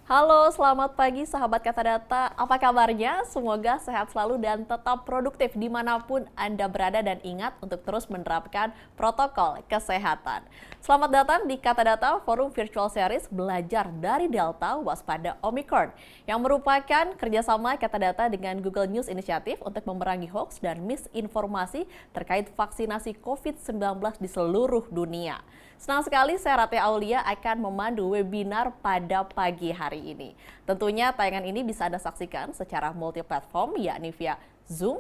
Halo, selamat pagi sahabat Kata Data. Apa kabarnya? Semoga sehat selalu dan tetap produktif dimanapun Anda berada dan ingat untuk terus menerapkan protokol kesehatan. Selamat datang di Kata Data Forum Virtual Series Belajar dari Delta Waspada Omicron yang merupakan kerjasama Kata Data dengan Google News Initiative untuk memerangi hoax dan misinformasi terkait vaksinasi COVID-19 di seluruh dunia. Senang sekali saya Rate Aulia akan memandu webinar pada pagi hari ini. Tentunya tayangan ini bisa Anda saksikan secara multiplatform yakni via Zoom,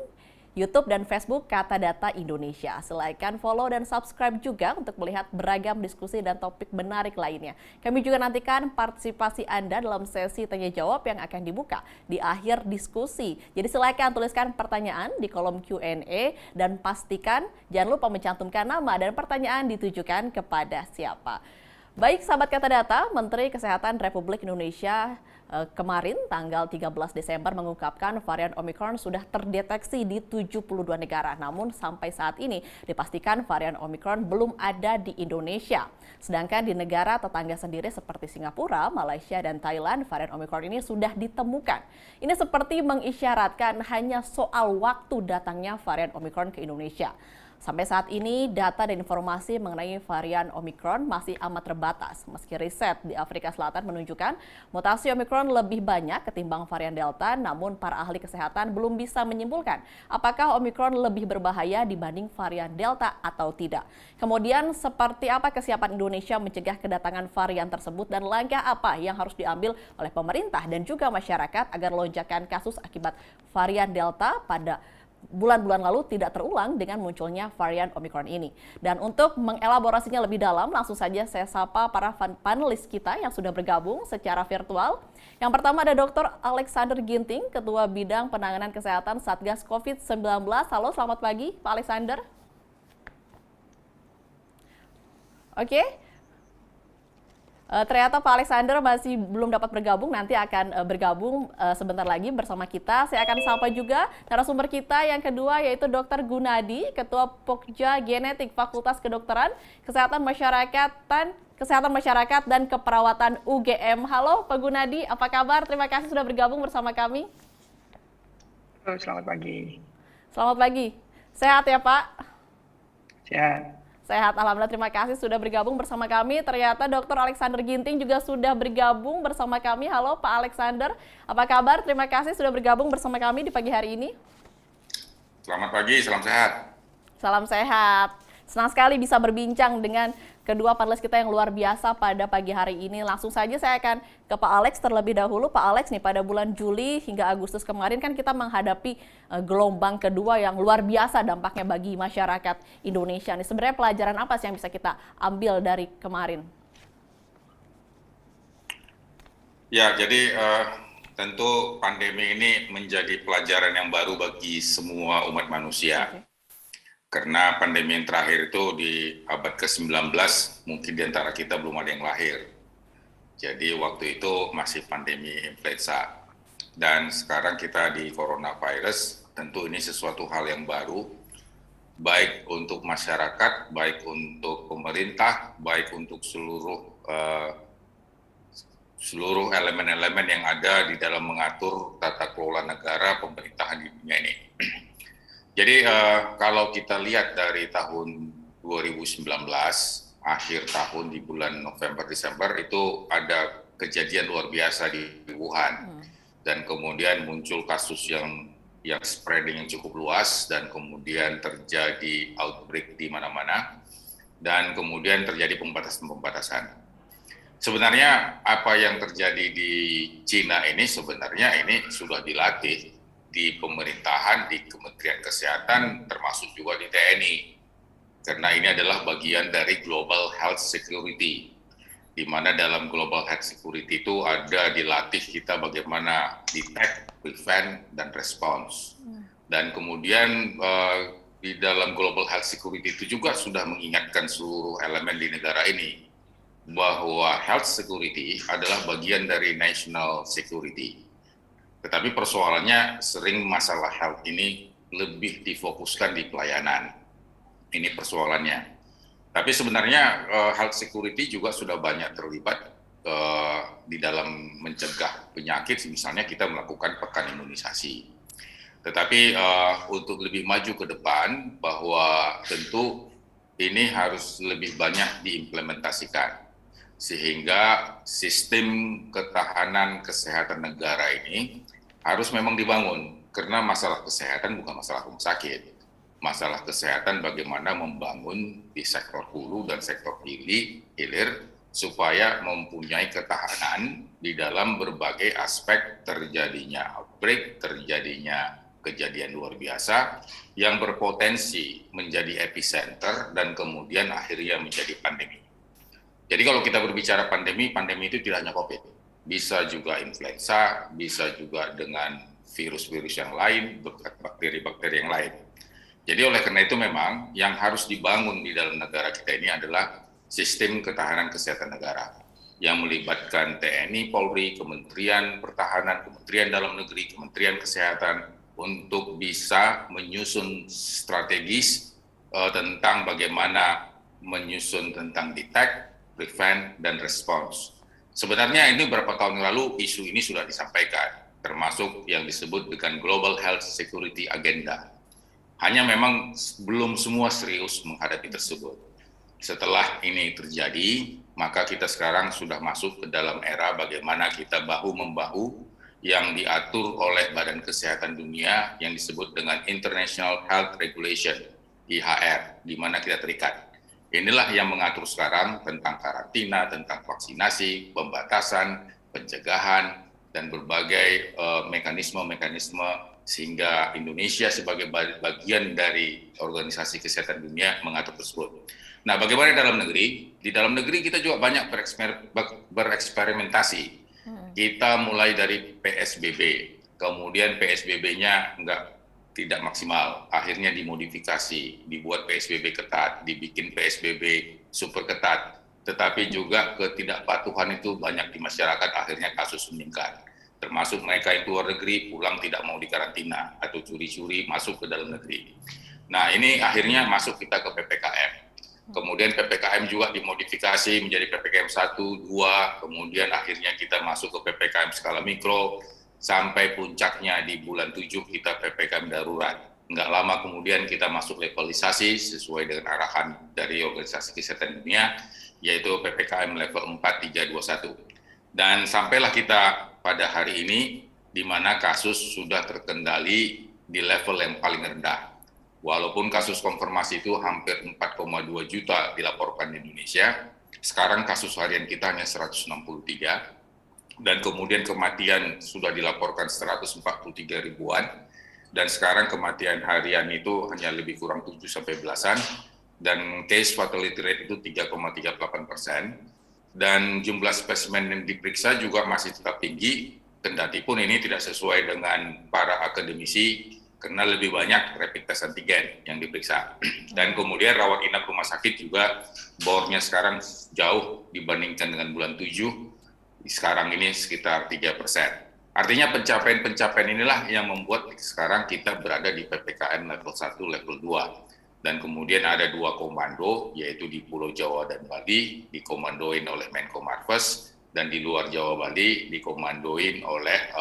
YouTube dan Facebook Kata Data Indonesia. Silakan follow dan subscribe juga untuk melihat beragam diskusi dan topik menarik lainnya. Kami juga nantikan partisipasi Anda dalam sesi tanya jawab yang akan dibuka di akhir diskusi. Jadi silakan tuliskan pertanyaan di kolom Q&A dan pastikan jangan lupa mencantumkan nama dan pertanyaan ditujukan kepada siapa. Baik sahabat Kata Data, Menteri Kesehatan Republik Indonesia kemarin tanggal 13 Desember mengungkapkan varian Omicron sudah terdeteksi di 72 negara. Namun sampai saat ini dipastikan varian Omicron belum ada di Indonesia. Sedangkan di negara tetangga sendiri seperti Singapura, Malaysia, dan Thailand, varian Omicron ini sudah ditemukan. Ini seperti mengisyaratkan hanya soal waktu datangnya varian Omicron ke Indonesia. Sampai saat ini, data dan informasi mengenai varian Omicron masih amat terbatas. Meski riset di Afrika Selatan menunjukkan mutasi Omicron lebih banyak ketimbang varian Delta, namun para ahli kesehatan belum bisa menyimpulkan apakah Omicron lebih berbahaya dibanding varian Delta atau tidak. Kemudian, seperti apa kesiapan Indonesia mencegah kedatangan varian tersebut dan langkah apa yang harus diambil oleh pemerintah dan juga masyarakat agar lonjakan kasus akibat varian Delta pada bulan-bulan lalu tidak terulang dengan munculnya varian Omicron ini. Dan untuk mengelaborasinya lebih dalam, langsung saja saya sapa para panelis kita yang sudah bergabung secara virtual. Yang pertama ada Dr. Alexander Ginting, Ketua Bidang Penanganan Kesehatan Satgas COVID-19. Halo, selamat pagi Pak Alexander. Oke. Ternyata Pak Alexander masih belum dapat bergabung, nanti akan bergabung sebentar lagi bersama kita. Saya akan sapa juga narasumber kita yang kedua yaitu Dr. Gunadi, Ketua Pokja Genetik Fakultas Kedokteran, Kesehatan Masyarakat dan Keperawatan UGM. Halo Pak Gunadi, apa kabar? Terima kasih sudah bergabung bersama kami. Halo, selamat pagi. Selamat pagi. Sehat ya Pak? Sehat. Sehat, alhamdulillah, terima kasih sudah bergabung bersama kami. Ternyata Dr. Alexander Ginting juga sudah bergabung bersama kami. Halo Pak Alexander, apa kabar? Terima kasih sudah bergabung bersama kami di pagi hari ini. Selamat pagi, salam sehat. Salam sehat. Senang sekali bisa berbincang dengan kedua panelis kita yang luar biasa pada pagi hari ini. Langsung saja saya akan ke Pak Alex terlebih dahulu. Pak Alex nih, pada bulan Juli hingga Agustus kemarin kan kita menghadapi gelombang kedua yang luar biasa dampaknya bagi masyarakat Indonesia. Nih, sebenarnya pelajaran apa sih yang bisa kita ambil dari kemarin? Ya, jadi tentu pandemi ini menjadi pelajaran yang baru bagi semua umat manusia. Oke. Karena pandemi yang terakhir itu di abad ke-19, mungkin di antara kita belum ada yang lahir. Jadi waktu itu masih pandemi influenza. Dan sekarang kita di coronavirus, tentu ini sesuatu hal yang baru, baik untuk masyarakat, baik untuk pemerintah, baik untuk seluruh elemen-elemen yang ada di dalam mengatur tata kelola negara pemerintahan di dunia ini. Jadi kalau kita lihat dari tahun 2019, akhir tahun di bulan November-Desember itu ada kejadian luar biasa di Wuhan. Dan kemudian muncul kasus yang spreading yang cukup luas dan kemudian terjadi outbreak di mana-mana dan kemudian terjadi pembatasan-pembatasan. Sebenarnya apa yang terjadi di Cina ini sebenarnya ini sudah dilatih di pemerintahan, di Kementerian Kesehatan, termasuk juga di TNI. Karena ini adalah bagian dari Global Health Security, di mana dalam Global Health Security itu ada dilatih kita bagaimana detect, prevent, dan response. Dan kemudian di dalam Global Health Security itu juga sudah mengingatkan seluruh elemen di negara ini bahwa health security adalah bagian dari national security. Tetapi persoalannya sering masalah health ini lebih difokuskan di pelayanan. Ini persoalannya. Tapi sebenarnya health security juga sudah banyak terlibat di dalam mencegah penyakit, misalnya kita melakukan pekan imunisasi. Tetapi untuk lebih maju ke depan, bahwa tentu ini harus lebih banyak diimplementasikan, sehingga sistem ketahanan kesehatan negara ini harus memang dibangun, karena masalah kesehatan bukan masalah rumah sakit. Masalah kesehatan bagaimana membangun di sektor hulu dan sektor hilir supaya mempunyai ketahanan di dalam berbagai aspek terjadinya outbreak, terjadinya kejadian luar biasa yang berpotensi menjadi epicenter dan kemudian akhirnya menjadi pandemi. Jadi kalau kita berbicara pandemi itu tidak hanya COVID. Bisa juga influenza, bisa juga dengan virus-virus yang lain, bakteri-bakteri yang lain. Jadi oleh karena itu memang yang harus dibangun di dalam negara kita ini adalah sistem ketahanan kesehatan negara yang melibatkan TNI, Polri, Kementerian Pertahanan, Kementerian Dalam Negeri, Kementerian Kesehatan untuk bisa menyusun strategis tentang bagaimana menyusun tentang detect, prevent, dan response. Sebenarnya ini beberapa tahun lalu isu ini sudah disampaikan, termasuk yang disebut dengan Global Health Security Agenda. Hanya memang belum semua serius menghadapi tersebut. Setelah ini terjadi, maka kita sekarang sudah masuk ke dalam era bagaimana kita bahu-membahu yang diatur oleh Badan Kesehatan Dunia yang disebut dengan International Health Regulation, IHR, di mana kita terikat. Inilah yang mengatur sekarang tentang karantina, tentang vaksinasi, pembatasan, pencegahan, dan berbagai mekanisme-mekanisme sehingga Indonesia sebagai bagian dari Organisasi Kesehatan Dunia mengatur tersebut. Nah, bagaimana dalam negeri? Di dalam negeri kita juga banyak bereksperimentasi. Kita mulai dari PSBB, kemudian PSBB-nya tidak maksimal, akhirnya dimodifikasi, dibuat PSBB ketat, dibikin PSBB super ketat, tetapi juga ketidakpatuhan itu banyak di masyarakat, akhirnya kasus meningkat. Termasuk mereka yang keluar negeri pulang tidak mau dikarantina atau curi-curi masuk ke dalam negeri. Nah, ini akhirnya masuk kita ke PPKM. Kemudian PPKM juga dimodifikasi menjadi PPKM 1, 2, kemudian akhirnya kita masuk ke PPKM skala mikro, sampai puncaknya di bulan 7 kita PPKM darurat. Nggak lama kemudian kita masuk levelisasi sesuai dengan arahan dari Organisasi Kesehatan Dunia, yaitu PPKM level 4, 3, 2, 1. Dan sampailah kita pada hari ini, di mana kasus sudah terkendali di level yang paling rendah. Walaupun kasus konfirmasi itu hampir 4,2 juta dilaporkan di Indonesia, sekarang kasus harian kita hanya 163, dan kemudian kematian sudah dilaporkan 143 ribuan, dan sekarang kematian harian itu hanya lebih kurang 7 sampai belasan, dan case fatality rate itu 3,38%. Dan jumlah spesimen yang diperiksa juga masih tetap tinggi, kendati pun ini tidak sesuai dengan para akademisi, karena lebih banyak rapid test antigen yang diperiksa. Dan kemudian rawat inap rumah sakit juga bornya sekarang jauh dibandingkan dengan bulan 7, sekarang ini sekitar 3%. Artinya pencapaian-pencapaian inilah yang membuat sekarang kita berada di PPKM level 1, level 2. Dan kemudian ada 2 komando, yaitu di Pulau Jawa dan Bali, dikomandoin oleh Menko Marves, dan di luar Jawa Bali dikomandoin oleh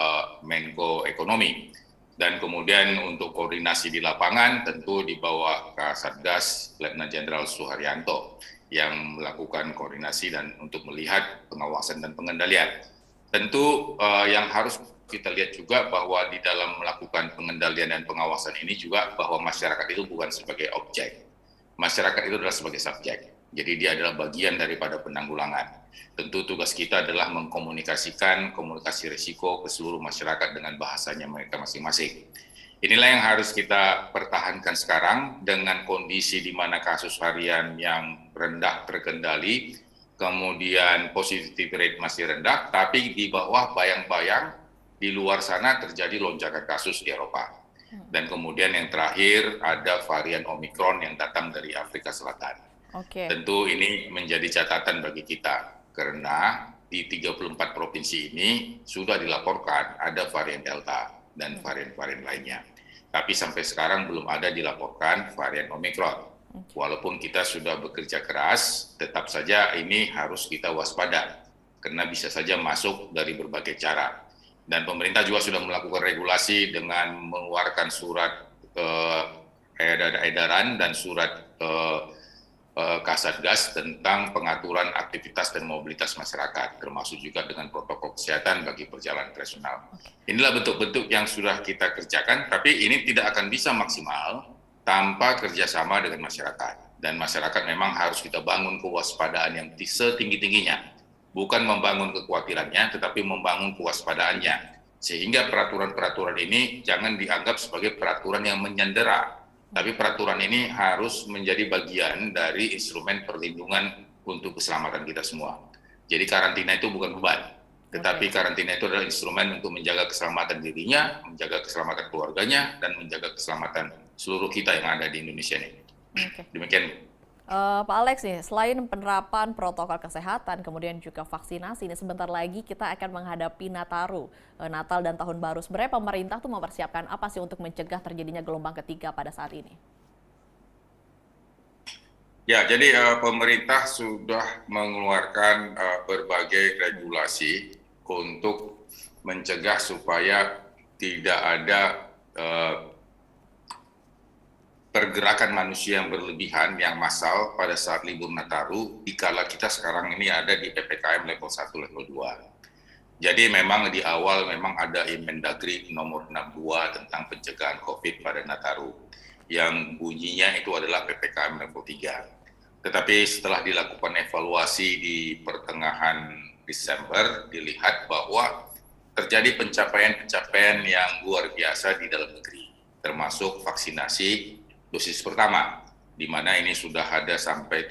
Menko Ekonomi. Dan kemudian untuk koordinasi di lapangan tentu di bawah Kasatgas Letnan Jenderal Suharyanto yang melakukan koordinasi dan untuk melihat pengawasan dan pengendalian. Tentu yang harus kita lihat juga bahwa di dalam melakukan pengendalian dan pengawasan ini juga bahwa masyarakat itu bukan sebagai objek. Masyarakat itu adalah sebagai subjek. Jadi dia adalah bagian daripada penanggulangan. Tentu tugas kita adalah mengkomunikasikan komunikasi risiko ke seluruh masyarakat dengan bahasanya mereka masing-masing. Inilah yang harus kita pertahankan sekarang dengan kondisi di mana kasus harian yang rendah terkendali, kemudian positivity rate masih rendah, tapi di bawah bayang-bayang di luar sana terjadi lonjakan kasus di Eropa. Dan kemudian yang terakhir ada varian Omicron yang datang dari Afrika Selatan. Tentu ini menjadi catatan bagi kita, karena di 34 provinsi ini sudah dilaporkan ada varian Delta dan varian-varian lainnya. Tapi sampai sekarang belum ada dilaporkan varian Omicron. Walaupun kita sudah bekerja keras, tetap saja ini harus kita waspada. karena bisa saja masuk dari berbagai cara. Dan pemerintah juga sudah melakukan regulasi dengan mengeluarkan surat edaran dan surat Kasatgas tentang pengaturan aktivitas dan mobilitas masyarakat, termasuk juga dengan protokol kesehatan bagi perjalanan internasional. Inilah bentuk-bentuk yang sudah kita kerjakan, tapi ini tidak akan bisa maksimal tanpa kerjasama dengan masyarakat. Dan masyarakat memang harus kita bangun kewaspadaan yang setinggi-tingginya. Bukan membangun kekhawatirannya, tetapi membangun kewaspadaannya. Sehingga peraturan-peraturan ini jangan dianggap sebagai peraturan yang menyandera, tapi peraturan ini harus menjadi bagian dari instrumen perlindungan untuk keselamatan kita semua. Jadi karantina itu bukan beban, tetapi karantina itu adalah instrumen untuk menjaga keselamatan dirinya, menjaga keselamatan keluarganya, dan menjaga keselamatan seluruh kita yang ada di Indonesia ini. Demikian. Pak Alex nih, selain penerapan protokol kesehatan, kemudian juga vaksinasi, ini sebentar lagi kita akan menghadapi Nataru, Natal dan Tahun Baru. Sebenarnya pemerintah tuh mempersiapkan apa sih untuk mencegah terjadinya gelombang ketiga pada saat ini? Ya, jadi pemerintah sudah mengeluarkan berbagai regulasi untuk mencegah supaya tidak ada pergerakan manusia yang berlebihan, yang massal pada saat libur Nataru, dikala kita sekarang ini ada di PPKM level 1, level 2. Jadi memang di awal memang ada Inmendagri nomor 62 tentang pencegahan COVID pada Nataru, yang bunyinya itu adalah PPKM level 3. Tetapi setelah dilakukan evaluasi di pertengahan Desember, dilihat bahwa terjadi pencapaian-pencapaian yang luar biasa di dalam negeri, termasuk vaksinasi dosis pertama, di mana ini sudah ada sampai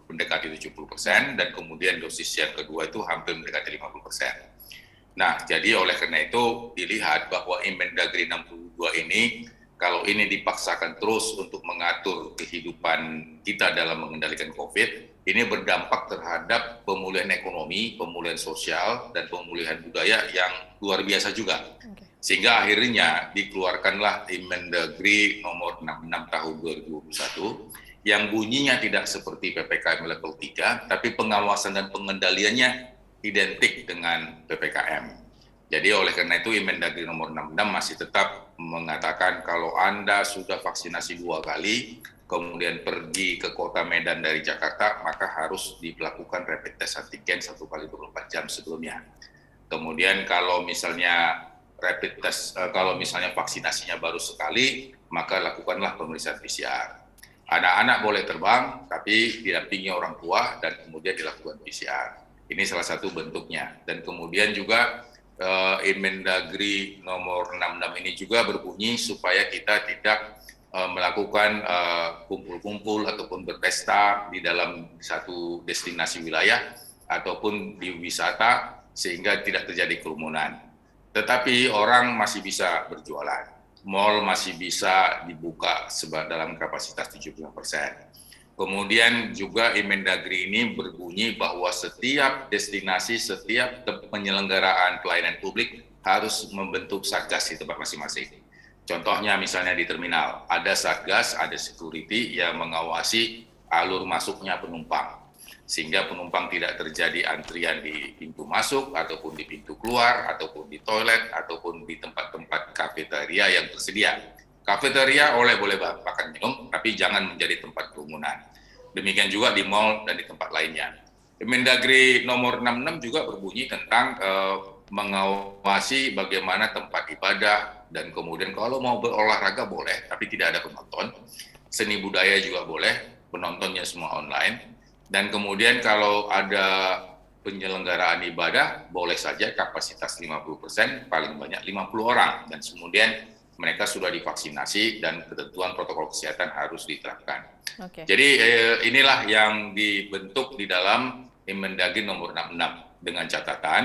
mendekati 70%, dan kemudian dosis yang kedua itu hampir mendekati 50%. Nah, jadi oleh karena itu dilihat bahwa Inmendagri 62 ini, kalau ini dipaksakan terus untuk mengatur kehidupan kita dalam mengendalikan COVID, ini berdampak terhadap pemulihan ekonomi, pemulihan sosial, dan pemulihan budaya yang luar biasa juga. Sehingga akhirnya dikeluarkanlah Inmendagri nomor 66 tahun 2021 yang bunyinya tidak seperti PPKM level 3, tapi pengawasan dan pengendaliannya identik dengan PPKM. Jadi oleh karena itu Inmendagri nomor 66 masih tetap mengatakan kalau Anda sudah vaksinasi 2 kali, kemudian pergi ke kota Medan dari Jakarta, maka harus dilakukan rapid test antigen 1 kali 24 jam sebelumnya. Kemudian kalau misalnya rapid test, kalau misalnya vaksinasinya baru sekali, maka lakukanlah pemeriksaan PCR. Anak-anak boleh terbang, tapi didampingi orang tua dan kemudian dilakukan PCR. Ini salah satu bentuknya. Dan kemudian juga Inmendagri nomor 66 ini juga berbunyi supaya kita tidak melakukan kumpul-kumpul ataupun berpesta di dalam satu destinasi wilayah ataupun di wisata sehingga tidak terjadi kerumunan. Tetapi orang masih bisa berjualan, mal masih bisa dibuka dalam kapasitas 70%. Kemudian juga Inmendagri ini berbunyi bahwa setiap destinasi, setiap penyelenggaraan pelayanan publik harus membentuk satgas di tempat masing-masing. Contohnya misalnya di terminal, ada satgas, ada security yang mengawasi alur masuknya penumpang, sehingga penumpang tidak terjadi antrian di pintu masuk, ataupun di pintu keluar, ataupun di toilet, ataupun di tempat-tempat kafeteria yang tersedia. Kafeteria boleh makan minum, tapi jangan menjadi tempat kerumunan. Demikian juga di mal dan di tempat lainnya. Inmendagri nomor 66 juga berbunyi tentang mengawasi bagaimana tempat ibadah, dan kemudian kalau mau berolahraga boleh, tapi tidak ada penonton. Seni budaya juga boleh, penontonnya semua online. Dan kemudian kalau ada penyelenggaraan ibadah, boleh saja kapasitas 50%, paling banyak 50 orang. Dan kemudian mereka sudah divaksinasi dan ketentuan protokol kesehatan harus diterapkan. Jadi inilah yang dibentuk di dalam Inmendagri nomor 66 dengan catatan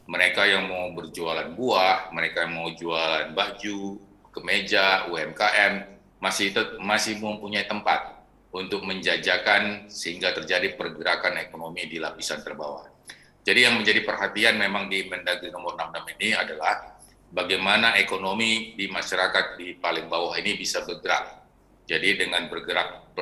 mereka yang mau berjualan buah, mereka yang mau jualan baju, kemeja, UMKM masih mempunyai tempat untuk menjajakan sehingga terjadi pergerakan ekonomi di lapisan terbawah. Jadi yang menjadi perhatian memang di Inmendagri nomor 66 ini adalah bagaimana ekonomi di masyarakat di paling bawah ini bisa bergerak. Jadi dengan bergerak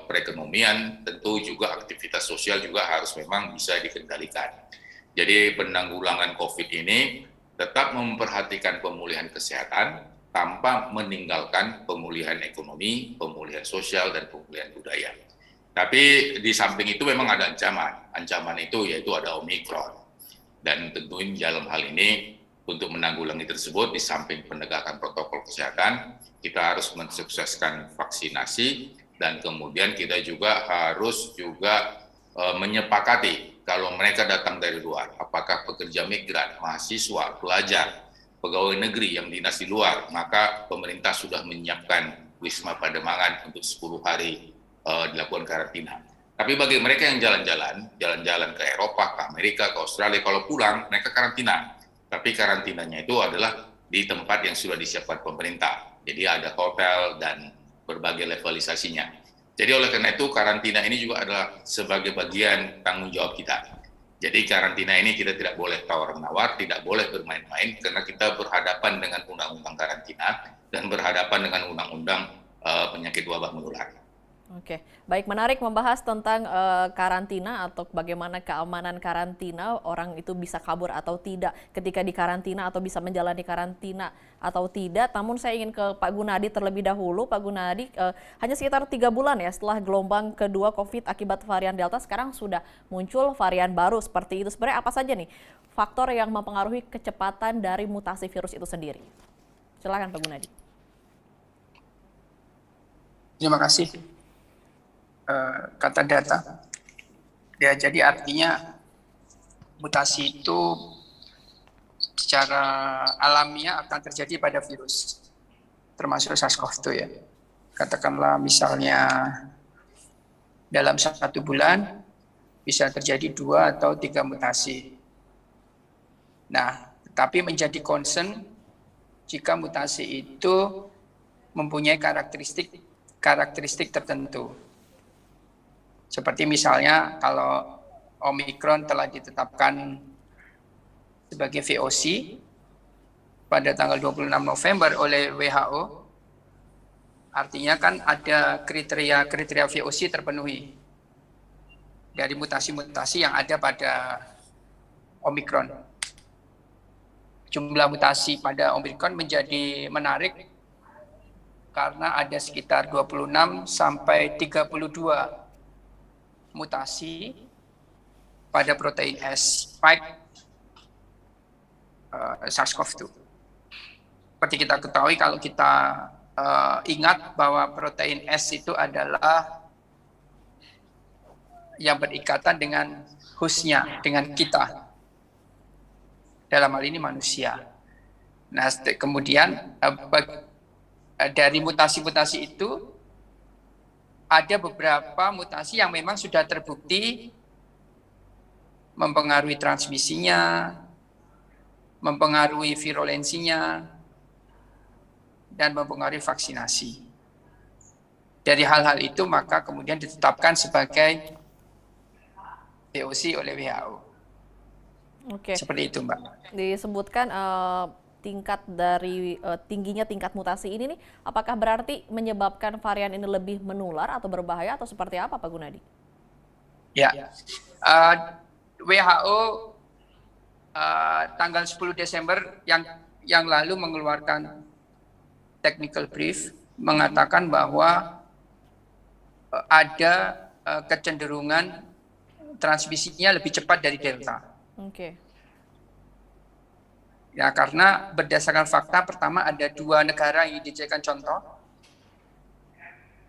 perekonomian, tentu juga aktivitas sosial juga harus memang bisa dikendalikan. Jadi penanggulangan COVID ini tetap memperhatikan pemulihan kesehatan tanpa meninggalkan pemulihan ekonomi, pemulihan sosial, dan pemulihan budaya. Tapi di samping itu memang ada ancaman. Ancaman itu yaitu ada Omikron. Dan tentunya dalam hal ini untuk menanggulangi tersebut di samping penegakan protokol kesehatan, kita harus mensukseskan vaksinasi dan kemudian kita juga harus menyepakati kalau mereka datang dari luar, apakah pekerja migran, mahasiswa, pelajar, pegawai negeri yang dinas di luar, maka pemerintah sudah menyiapkan Wisma Pademangan untuk 10 hari dilakukan karantina. Tapi bagi mereka yang jalan-jalan ke Eropa, ke Amerika, ke Australia, kalau pulang mereka karantina. Tapi karantinanya itu adalah di tempat yang sudah disiapkan pemerintah. Jadi ada hotel dan berbagai levelisasinya. Jadi oleh karena itu karantina ini juga adalah sebagai bagian tanggung jawab kita. Jadi karantina ini kita tidak boleh tawar-menawar, tidak boleh bermain-main karena kita berhadapan dengan undang-undang karantina dan berhadapan dengan undang-undang penyakit wabah menular. Oke, baik, menarik membahas tentang karantina atau bagaimana keamanan karantina, orang itu bisa kabur atau tidak ketika di karantina atau bisa menjalani karantina atau tidak. Namun saya ingin ke Pak Gunadi terlebih dahulu. Pak Gunadi, hanya sekitar 3 bulan ya setelah gelombang kedua COVID akibat varian Delta, sekarang sudah muncul varian baru seperti itu. Sebenarnya apa saja nih faktor yang mempengaruhi kecepatan dari mutasi virus itu sendiri? Silakan Pak Gunadi. Terima kasih. Kata data. Ya, jadi artinya mutasi itu secara alamiah akan terjadi pada virus, termasuk SARS-CoV-2 ya. Katakanlah misalnya dalam 1 bulan bisa terjadi 2 atau 3 mutasi. Nah, tetapi menjadi concern jika mutasi itu mempunyai karakteristik tertentu. Seperti misalnya kalau Omikron telah ditetapkan sebagai VOC pada tanggal 26 November oleh WHO, artinya kan ada kriteria VOC terpenuhi dari mutasi-mutasi yang ada pada Omikron. Jumlah mutasi pada Omikron menjadi menarik karena ada sekitar 26 sampai 32 mutasi pada protein S spike SARS-CoV-2. Seperti kita ketahui kalau kita ingat bahwa protein S itu adalah yang berikatan dengan hostnya, dengan kita. Dalam hal ini manusia. Nah, kemudian dari mutasi-mutasi itu ada beberapa mutasi yang memang sudah terbukti mempengaruhi transmisinya, mempengaruhi virulensinya, dan mempengaruhi vaksinasi. Dari hal-hal itu maka kemudian ditetapkan sebagai VOC oleh WHO. Oke. Seperti itu, Mbak. Disebutkan tingginya tingkat mutasi ini nih, apakah berarti menyebabkan varian ini lebih menular atau berbahaya atau seperti apa Pak Gunadi? Ya, WHO tanggal 10 Desember yang lalu mengeluarkan technical brief mengatakan bahwa ada kecenderungan transmisinya lebih cepat dari Delta. Oke. Ya, karena berdasarkan fakta, pertama ada 2 negara yang dijadikan contoh.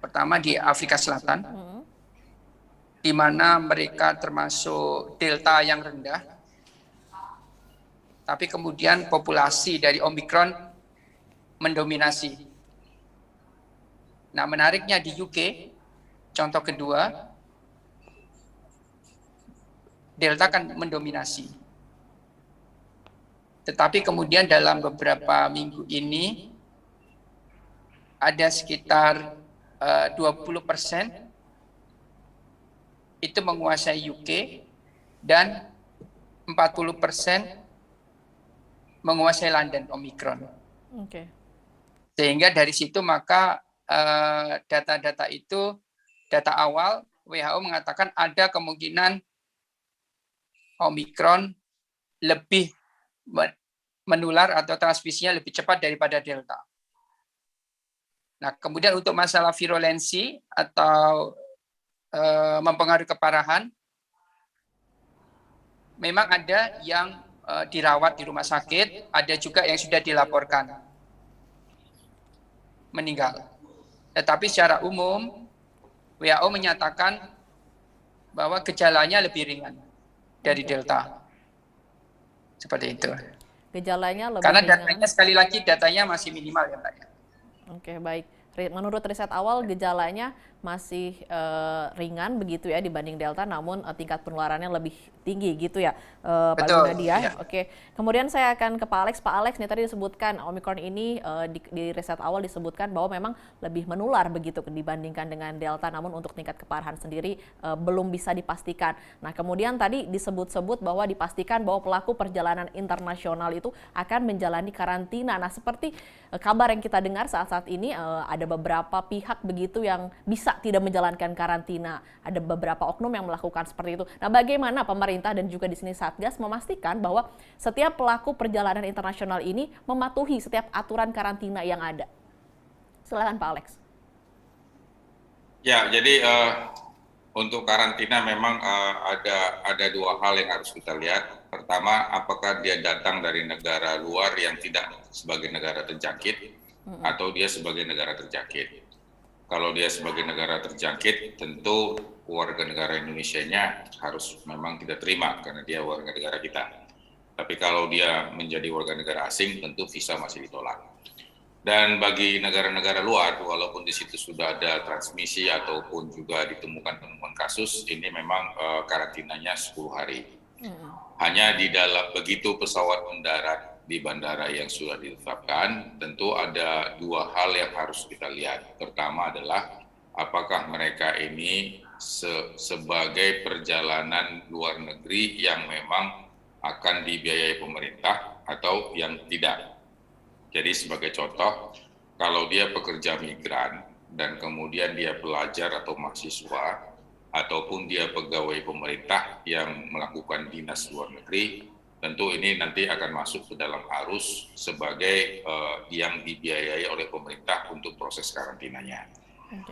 Pertama di Afrika Selatan, di mana mereka termasuk Delta yang rendah, tapi kemudian populasi dari Omikron mendominasi. Nah, menariknya di UK, contoh kedua, Delta kan mendominasi. Tetapi kemudian dalam beberapa minggu ini ada sekitar 20% itu menguasai UK dan 40% menguasai London Omikron. Oke. Sehingga dari situ maka data-data itu, data awal WHO mengatakan ada kemungkinan Omikron lebih menular atau transmisinya lebih cepat daripada Delta. Nah, kemudian untuk masalah virulensi atau mempengaruhi keparahan, memang ada yang dirawat di rumah sakit, ada juga yang sudah dilaporkan meninggal. Tetapi secara umum, WHO menyatakan bahwa gejalanya lebih ringan dari Delta. Seperti itu. Gejalanya lebih Karena ringan. datanya sekali lagi datanya masih minimal ya Mbak. Oke, baik. Menurut riset awal gejalanya masih ringan begitu ya dibanding Delta, namun tingkat penularannya lebih tinggi gitu ya, Pak Betul, Gunadi ya. iya. Oke, kemudian saya akan ke Pak Alex. Pak Alex, nih tadi disebutkan Omicron ini di riset awal disebutkan bahwa memang lebih menular begitu dibandingkan dengan Delta, namun untuk tingkat keparahan sendiri belum bisa dipastikan. Nah, kemudian tadi disebut-sebut bahwa dipastikan bahwa pelaku perjalanan internasional itu akan menjalani karantina. Nah, seperti kabar yang kita dengar saat-saat ini ada beberapa pihak begitu yang bisa tidak menjalankan karantina. Ada beberapa oknum yang melakukan seperti itu. Nah, bagaimana pemerintah dan juga di sini Satgas memastikan bahwa setiap pelaku perjalanan internasional ini mematuhi setiap aturan karantina yang ada? Silakan Pak Alex. Ya, jadi untuk karantina memang ada dua hal yang harus kita lihat. Pertama, apakah dia datang dari negara luar yang tidak sebagai negara terjangkit atau dia sebagai negara terjangkit. Kalau dia sebagai negara terjangkit, tentu warga negara Indonesianya harus memang kita terima karena dia warga negara kita. Tapi kalau dia menjadi warga negara asing, tentu visa masih ditolak. Dan bagi negara-negara luar, walaupun di situ sudah ada transmisi ataupun juga ditemukan temuan kasus, ini memang karantinanya 10 hari. Hanya di dalam begitu pesawat mendarat di bandara yang sudah ditetapkan, tentu ada dua hal yang harus kita lihat. Pertama adalah apakah mereka ini sebagai perjalanan luar negeri yang memang akan dibiayai pemerintah atau yang tidak. Jadi sebagai contoh, kalau dia pekerja migran dan kemudian dia pelajar atau mahasiswa, ataupun dia pegawai pemerintah yang melakukan dinas luar negeri, tentu ini nanti akan masuk ke dalam arus sebagai yang dibiayai oleh pemerintah untuk proses karantinanya.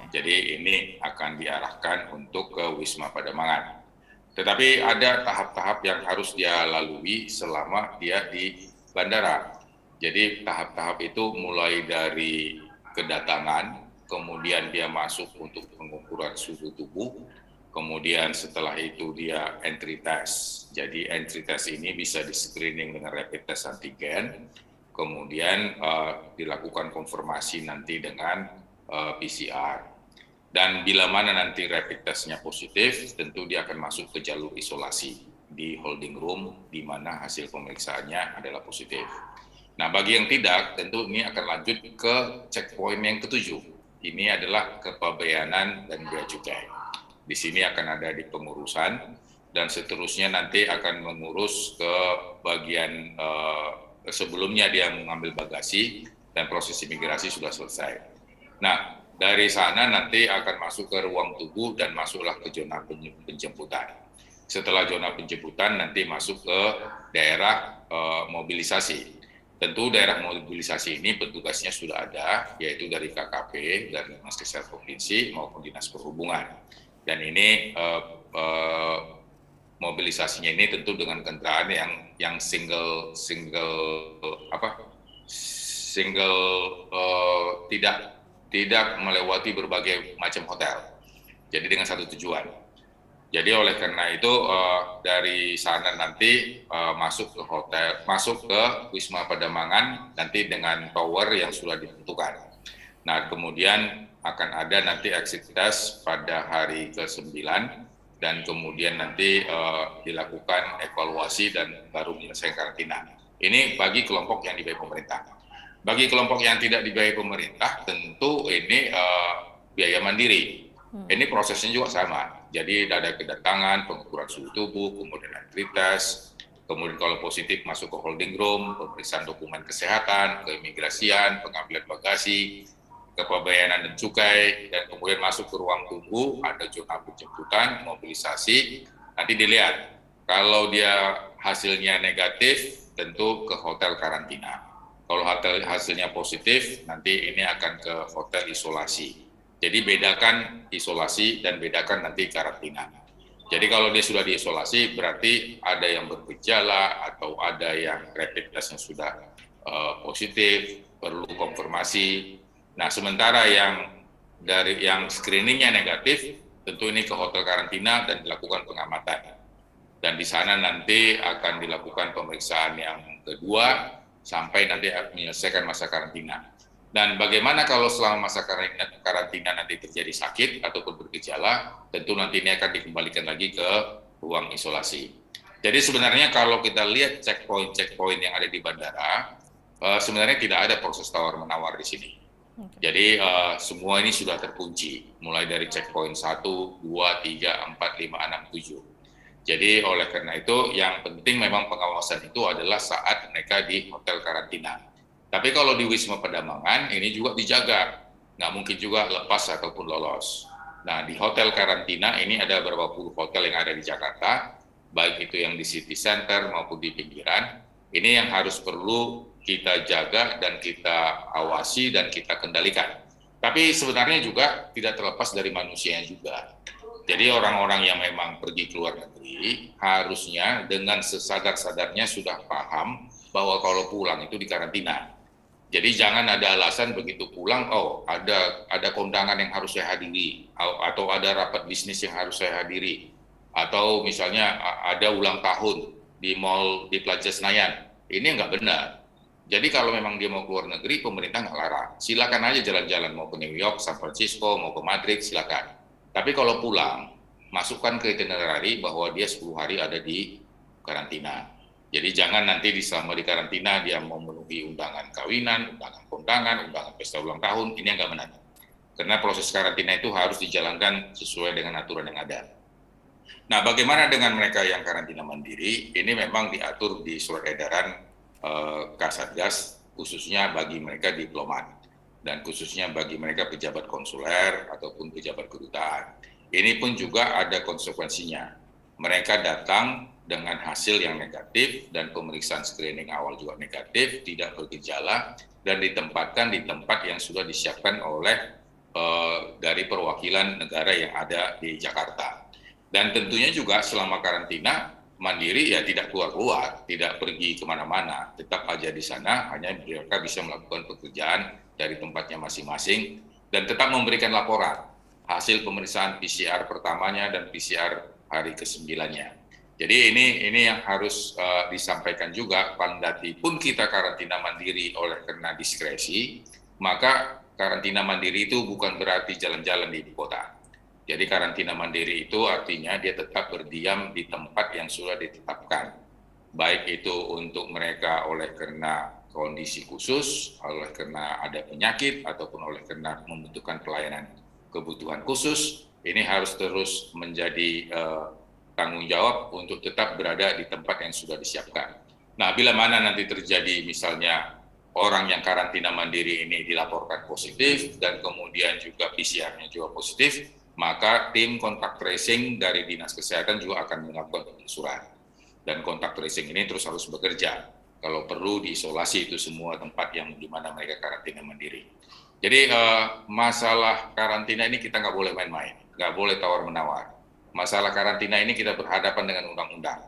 Jadi ini akan diarahkan untuk ke Wisma Pademangan. Tetapi ada tahap-tahap yang harus dia lalui selama dia di bandara. Jadi tahap-tahap itu mulai dari kedatangan, kemudian dia masuk untuk pengukuran suhu tubuh, kemudian setelah itu dia entry test. Jadi entry test ini bisa di screening dengan rapid test antigen, kemudian dilakukan konfirmasi nanti dengan PCR. Dan bila mana nanti rapid testnya positif, tentu dia akan masuk ke jalur isolasi di holding room, di mana hasil pemeriksaannya adalah positif. Nah, bagi yang tidak, tentu ini akan lanjut ke checkpoint yang ketujuh. Ini adalah kepabeanan dan bea cukai. Di sini akan ada di pengurusan, dan seterusnya nanti akan mengurus ke bagian sebelumnya dia mengambil bagasi, dan proses imigrasi sudah selesai. Nah, dari sana nanti akan masuk ke ruang tunggu dan masuklah ke zona penjemputan. Setelah zona penjemputan nanti masuk ke daerah mobilisasi. Tentu daerah mobilisasi ini petugasnya sudah ada, yaitu dari KKP, dari Dinas Kesehatan Provinsi maupun Dinas Perhubungan. Dan ini mobilisasinya ini tentu dengan kendaraan yang single tidak melewati berbagai macam hotel. Jadi dengan satu tujuan. Jadi oleh karena itu dari sana nanti masuk ke hotel, masuk ke Wisma Pademangan nanti dengan tower yang sudah ditentukan. Nah, kemudian akan ada nanti exit test pada hari ke-9 dan kemudian nanti dilakukan evaluasi dan baru menyelesaikan karantina. Ini bagi kelompok yang dibiayai pemerintah. Bagi kelompok yang tidak dibiayai pemerintah, tentu ini biaya mandiri. Ini prosesnya juga sama. Jadi ada kedatangan, pengukuran suhu tubuh, kemudian entry test, kemudian kalau positif masuk ke holding room, pemeriksaan dokumen kesehatan, keimigrasian, pengambilan bagasi, kepabeanan dan cukai, dan kemudian masuk ke ruang tunggu, ada zona penjemputan, mobilisasi. Nanti dilihat, kalau dia hasilnya negatif, tentu ke hotel karantina. Kalau hotel hasilnya positif, nanti ini akan ke hotel isolasi. Jadi bedakan isolasi dan bedakan nanti karantina. Jadi kalau dia sudah diisolasi, berarti ada yang bergejala atau ada yang rapid testnya sudah positif, perlu konfirmasi. Nah, sementara yang screeningnya negatif, tentu ini ke hotel karantina dan dilakukan pengamatan. Dan di sana nanti akan dilakukan pemeriksaan yang kedua sampai nanti menyelesaikan masa karantina. Dan bagaimana kalau selama masa karantina nanti terjadi sakit ataupun bergejala, tentu nanti ini akan dikembalikan lagi ke ruang isolasi. Jadi sebenarnya kalau kita lihat checkpoint yang ada di bandara, sebenarnya tidak ada proses tawar-menawar di sini. Jadi semua ini sudah terkunci, mulai dari checkpoint 1, 2, 3, 4, 5, 6, 7. Jadi oleh karena itu yang penting memang pengawasan itu adalah saat mereka di hotel karantina. Tapi kalau di Wisma Pademangan ini juga dijaga, nggak mungkin juga lepas ataupun lolos. Nah di hotel karantina ini ada beberapa puluh hotel yang ada di Jakarta, baik itu yang di city center maupun di pinggiran. Ini yang harus perlu kita jaga dan kita awasi dan kita kendalikan. Tapi sebenarnya juga tidak terlepas dari manusianya juga. Jadi orang-orang yang memang pergi ke luar negeri harusnya dengan sesadar-sadarnya sudah paham bahwa kalau pulang itu dikarantina. Jadi jangan ada alasan begitu pulang, oh ada kondangan yang harus saya hadiri, atau ada rapat bisnis yang harus saya hadiri, atau misalnya ada ulang tahun di mall di Plaza Senayan. Ini nggak benar. Jadi kalau memang dia mau keluar negeri, pemerintah nggak larang. Silakan aja jalan-jalan, mau ke New York, San Francisco, mau ke Madrid, silakan. Tapi kalau pulang, masukkan ke itinerary bahwa dia 10 hari ada di karantina. Jadi jangan nanti selama di karantina dia mau memenuhi undangan kawinan, undangan kondangan, undangan pesta ulang tahun, ini yang nggak benar. Karena proses karantina itu harus dijalankan sesuai dengan aturan yang ada. Nah, bagaimana dengan mereka yang karantina mandiri? Ini memang diatur di surat edaran Kasatgas, khususnya bagi mereka diplomat dan khususnya bagi mereka pejabat konsuler ataupun pejabat kedutaan. Ini pun juga ada konsekuensinya. Mereka datang dengan hasil yang negatif dan pemeriksaan screening awal juga negatif, tidak bergejala, dan ditempatkan di tempat yang sudah disiapkan oleh dari perwakilan negara yang ada di Jakarta. Dan tentunya juga selama karantina, mandiri ya tidak keluar-keluar, tidak pergi kemana-mana, tetap aja di sana, hanya mereka bisa melakukan pekerjaan dari tempatnya masing-masing, dan tetap memberikan laporan hasil pemeriksaan PCR pertamanya dan PCR hari ke-9-nya. Jadi ini yang harus disampaikan juga, pandati pun kita karantina mandiri oleh karena diskresi, maka karantina mandiri itu bukan berarti jalan-jalan di ibu kota. Jadi karantina mandiri itu artinya dia tetap berdiam di tempat yang sudah ditetapkan. Baik itu untuk mereka oleh karena kondisi khusus, oleh karena ada penyakit, ataupun oleh karena membutuhkan pelayanan kebutuhan khusus, ini harus terus menjadi tanggung jawab untuk tetap berada di tempat yang sudah disiapkan. Nah, bila mana nanti terjadi misalnya orang yang karantina mandiri ini dilaporkan positif dan kemudian juga PCR-nya juga positif, maka tim kontak tracing dari Dinas Kesehatan juga akan melakukan penelusuran. Dan kontak tracing ini terus harus bekerja. Kalau perlu diisolasi itu semua tempat yang di mana mereka karantina mandiri. Jadi masalah karantina ini kita nggak boleh main-main, nggak boleh tawar-menawar. Masalah karantina ini kita berhadapan dengan undang-undang.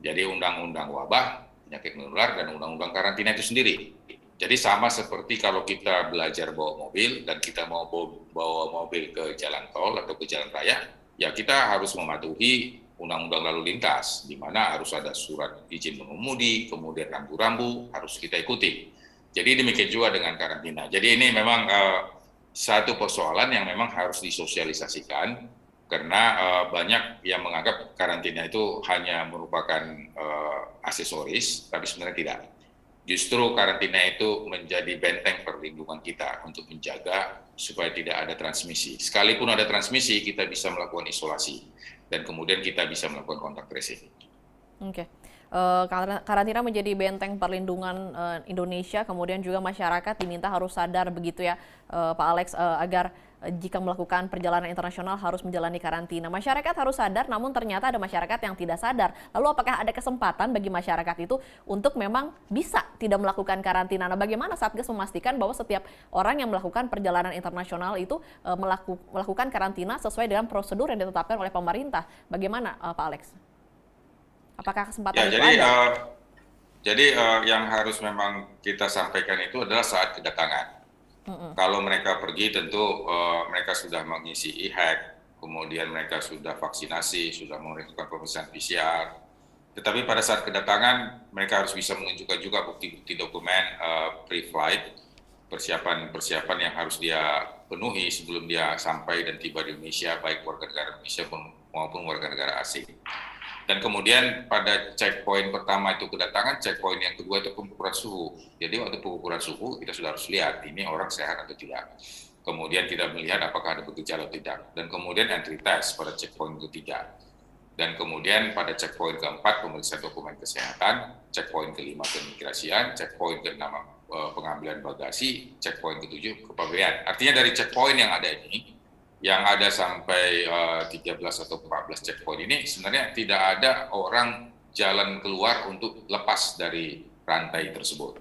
Jadi undang-undang wabah, penyakit menular, dan undang-undang karantina itu sendiri. Jadi sama seperti kalau kita belajar bawa mobil dan kita mau bawa mobil ke jalan tol atau ke jalan raya, ya kita harus mematuhi undang-undang lalu lintas, di mana harus ada surat izin mengemudi, kemudian rambu-rambu harus kita ikuti. Jadi demikian juga dengan karantina. Jadi ini memang satu persoalan yang memang harus disosialisasikan, karena banyak yang menganggap karantina itu hanya merupakan aksesoris, tapi sebenarnya tidak. Justru karantina itu menjadi benteng perlindungan kita untuk menjaga supaya tidak ada transmisi. Sekalipun ada transmisi, kita bisa melakukan isolasi dan kemudian kita bisa melakukan kontak tracing. Oke. karantina menjadi benteng perlindungan Indonesia, kemudian juga masyarakat diminta harus sadar begitu ya, Pak Alex, agar jika melakukan perjalanan internasional harus menjalani karantina. Masyarakat harus sadar, namun ternyata ada masyarakat yang tidak sadar. Lalu apakah ada kesempatan bagi masyarakat itu untuk memang bisa tidak melakukan karantina? Nah, bagaimana Satgas memastikan bahwa setiap orang yang melakukan perjalanan internasional itu melakukan karantina sesuai dengan prosedur yang ditetapkan oleh pemerintah? Bagaimana Pak Alex? Apakah kesempatan Ya, itu jadi ada? yang harus memang kita sampaikan itu adalah saat kedatangan. Kalau mereka pergi tentu mereka sudah mengisi e-hack, kemudian mereka sudah vaksinasi, sudah melakukan pemeriksaan PCR. Tetapi pada saat kedatangan mereka harus bisa menunjukkan juga bukti-bukti dokumen pre-flight, persiapan-persiapan yang harus dia penuhi sebelum dia sampai dan tiba di Indonesia, baik warga negara Indonesia maupun warga negara asing. Dan kemudian pada checkpoint pertama itu kedatangan, checkpoint yang kedua itu pengukuran suhu. Jadi waktu pengukuran suhu kita sudah harus lihat ini orang sehat atau tidak. Kemudian kita melihat apakah ada bergejala atau tidak. Dan kemudian entry test pada checkpoint ketiga. Dan kemudian pada checkpoint keempat pemeriksaan dokumen kesehatan, checkpoint kelima keimigrasian, checkpoint keenam pengambilan bagasi, checkpoint ketujuh kepegawaian. Artinya dari checkpoint yang ada ini, yang ada sampai 13 atau 14 checkpoint ini sebenarnya tidak ada orang jalan keluar untuk lepas dari rantai tersebut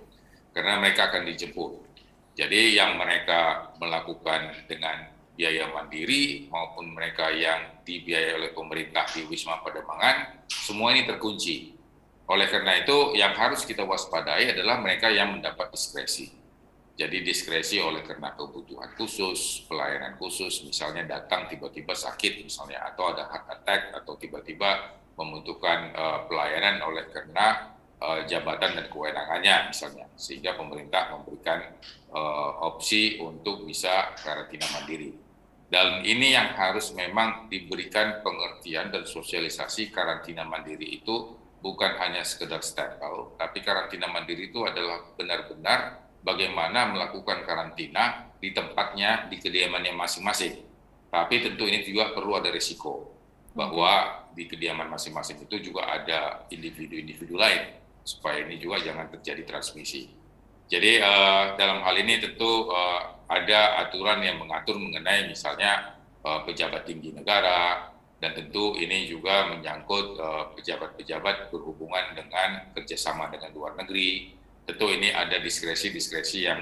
karena mereka akan dijemput. Jadi yang mereka melakukan dengan biaya mandiri maupun mereka yang dibiayai oleh pemerintah di Wisma Pademangan, semua ini terkunci. Oleh karena itu yang harus kita waspadai adalah mereka yang mendapat diskresi. Jadi diskresi oleh karena kebutuhan khusus, pelayanan khusus, misalnya datang tiba-tiba sakit misalnya, atau ada heart attack, atau tiba-tiba membutuhkan pelayanan oleh karena jabatan dan kewenangannya misalnya, sehingga pemerintah memberikan opsi untuk bisa karantina mandiri. Dan ini yang harus memang diberikan pengertian dan sosialisasi karantina mandiri itu bukan hanya sekedar stempel, tapi karantina mandiri itu adalah benar-benar bagaimana melakukan karantina di tempatnya, di kediamannya masing-masing. Tapi tentu ini juga perlu ada risiko, bahwa di kediaman masing-masing itu juga ada individu-individu lain, supaya ini juga jangan terjadi transmisi. Jadi dalam hal ini tentu ada aturan yang mengatur mengenai misalnya pejabat tinggi negara, dan tentu ini juga menyangkut pejabat-pejabat berhubungan dengan kerjasama dengan luar negeri. Tentu ini ada diskresi-diskresi yang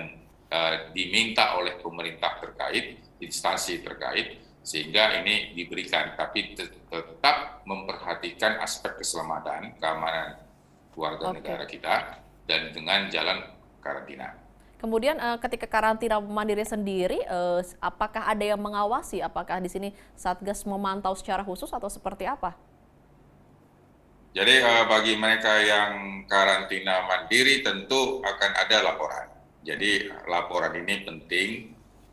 diminta oleh pemerintah terkait, instansi terkait, sehingga ini diberikan, tapi tetap memperhatikan aspek keselamatan, keamanan warga negara kita, dan dengan jalan karantina. Kemudian ketika karantina mandiri sendiri, apakah ada yang mengawasi? Apakah di sini Satgas memantau secara khusus atau seperti apa? Jadi bagi mereka yang karantina mandiri tentu akan ada laporan. Jadi laporan ini penting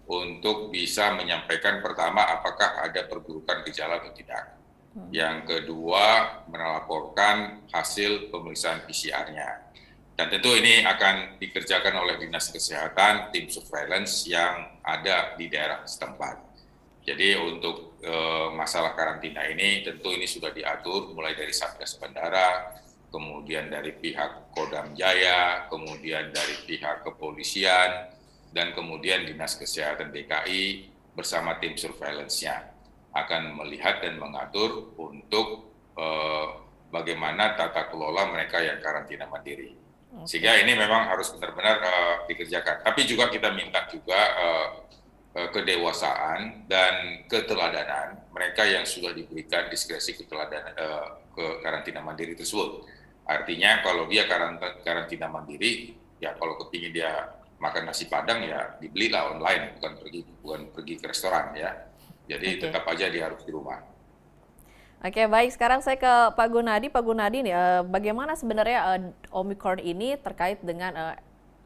untuk bisa menyampaikan pertama apakah ada perburukan gejala atau tidak. Yang kedua melaporkan hasil pemeriksaan PCR-nya. Dan tentu ini akan dikerjakan oleh Dinas Kesehatan, tim surveillance yang ada di daerah setempat. Jadi untuk masalah karantina ini tentu ini sudah diatur mulai dari Satgas Bandara, kemudian dari pihak Kodam Jaya, kemudian dari pihak kepolisian, dan kemudian Dinas Kesehatan DKI bersama tim surveillance-nya akan melihat dan mengatur untuk bagaimana tata kelola mereka yang karantina mandiri. Sehingga ini memang harus benar-benar dikerjakan. Tapi juga kita minta juga kedewasaan dan keteladanan mereka yang sudah diberikan diskresi keteladanan ke karantina mandiri tersebut. Artinya kalau dia karantina mandiri, ya kalau kepingin dia makan nasi padang ya dibelilah online, bukan pergi ke restoran ya. Jadi tetap aja dia harus di rumah. Oke, baik. Sekarang saya ke Pak Gunadi. Pak Gunadi, bagaimana sebenarnya Omicron ini terkait dengan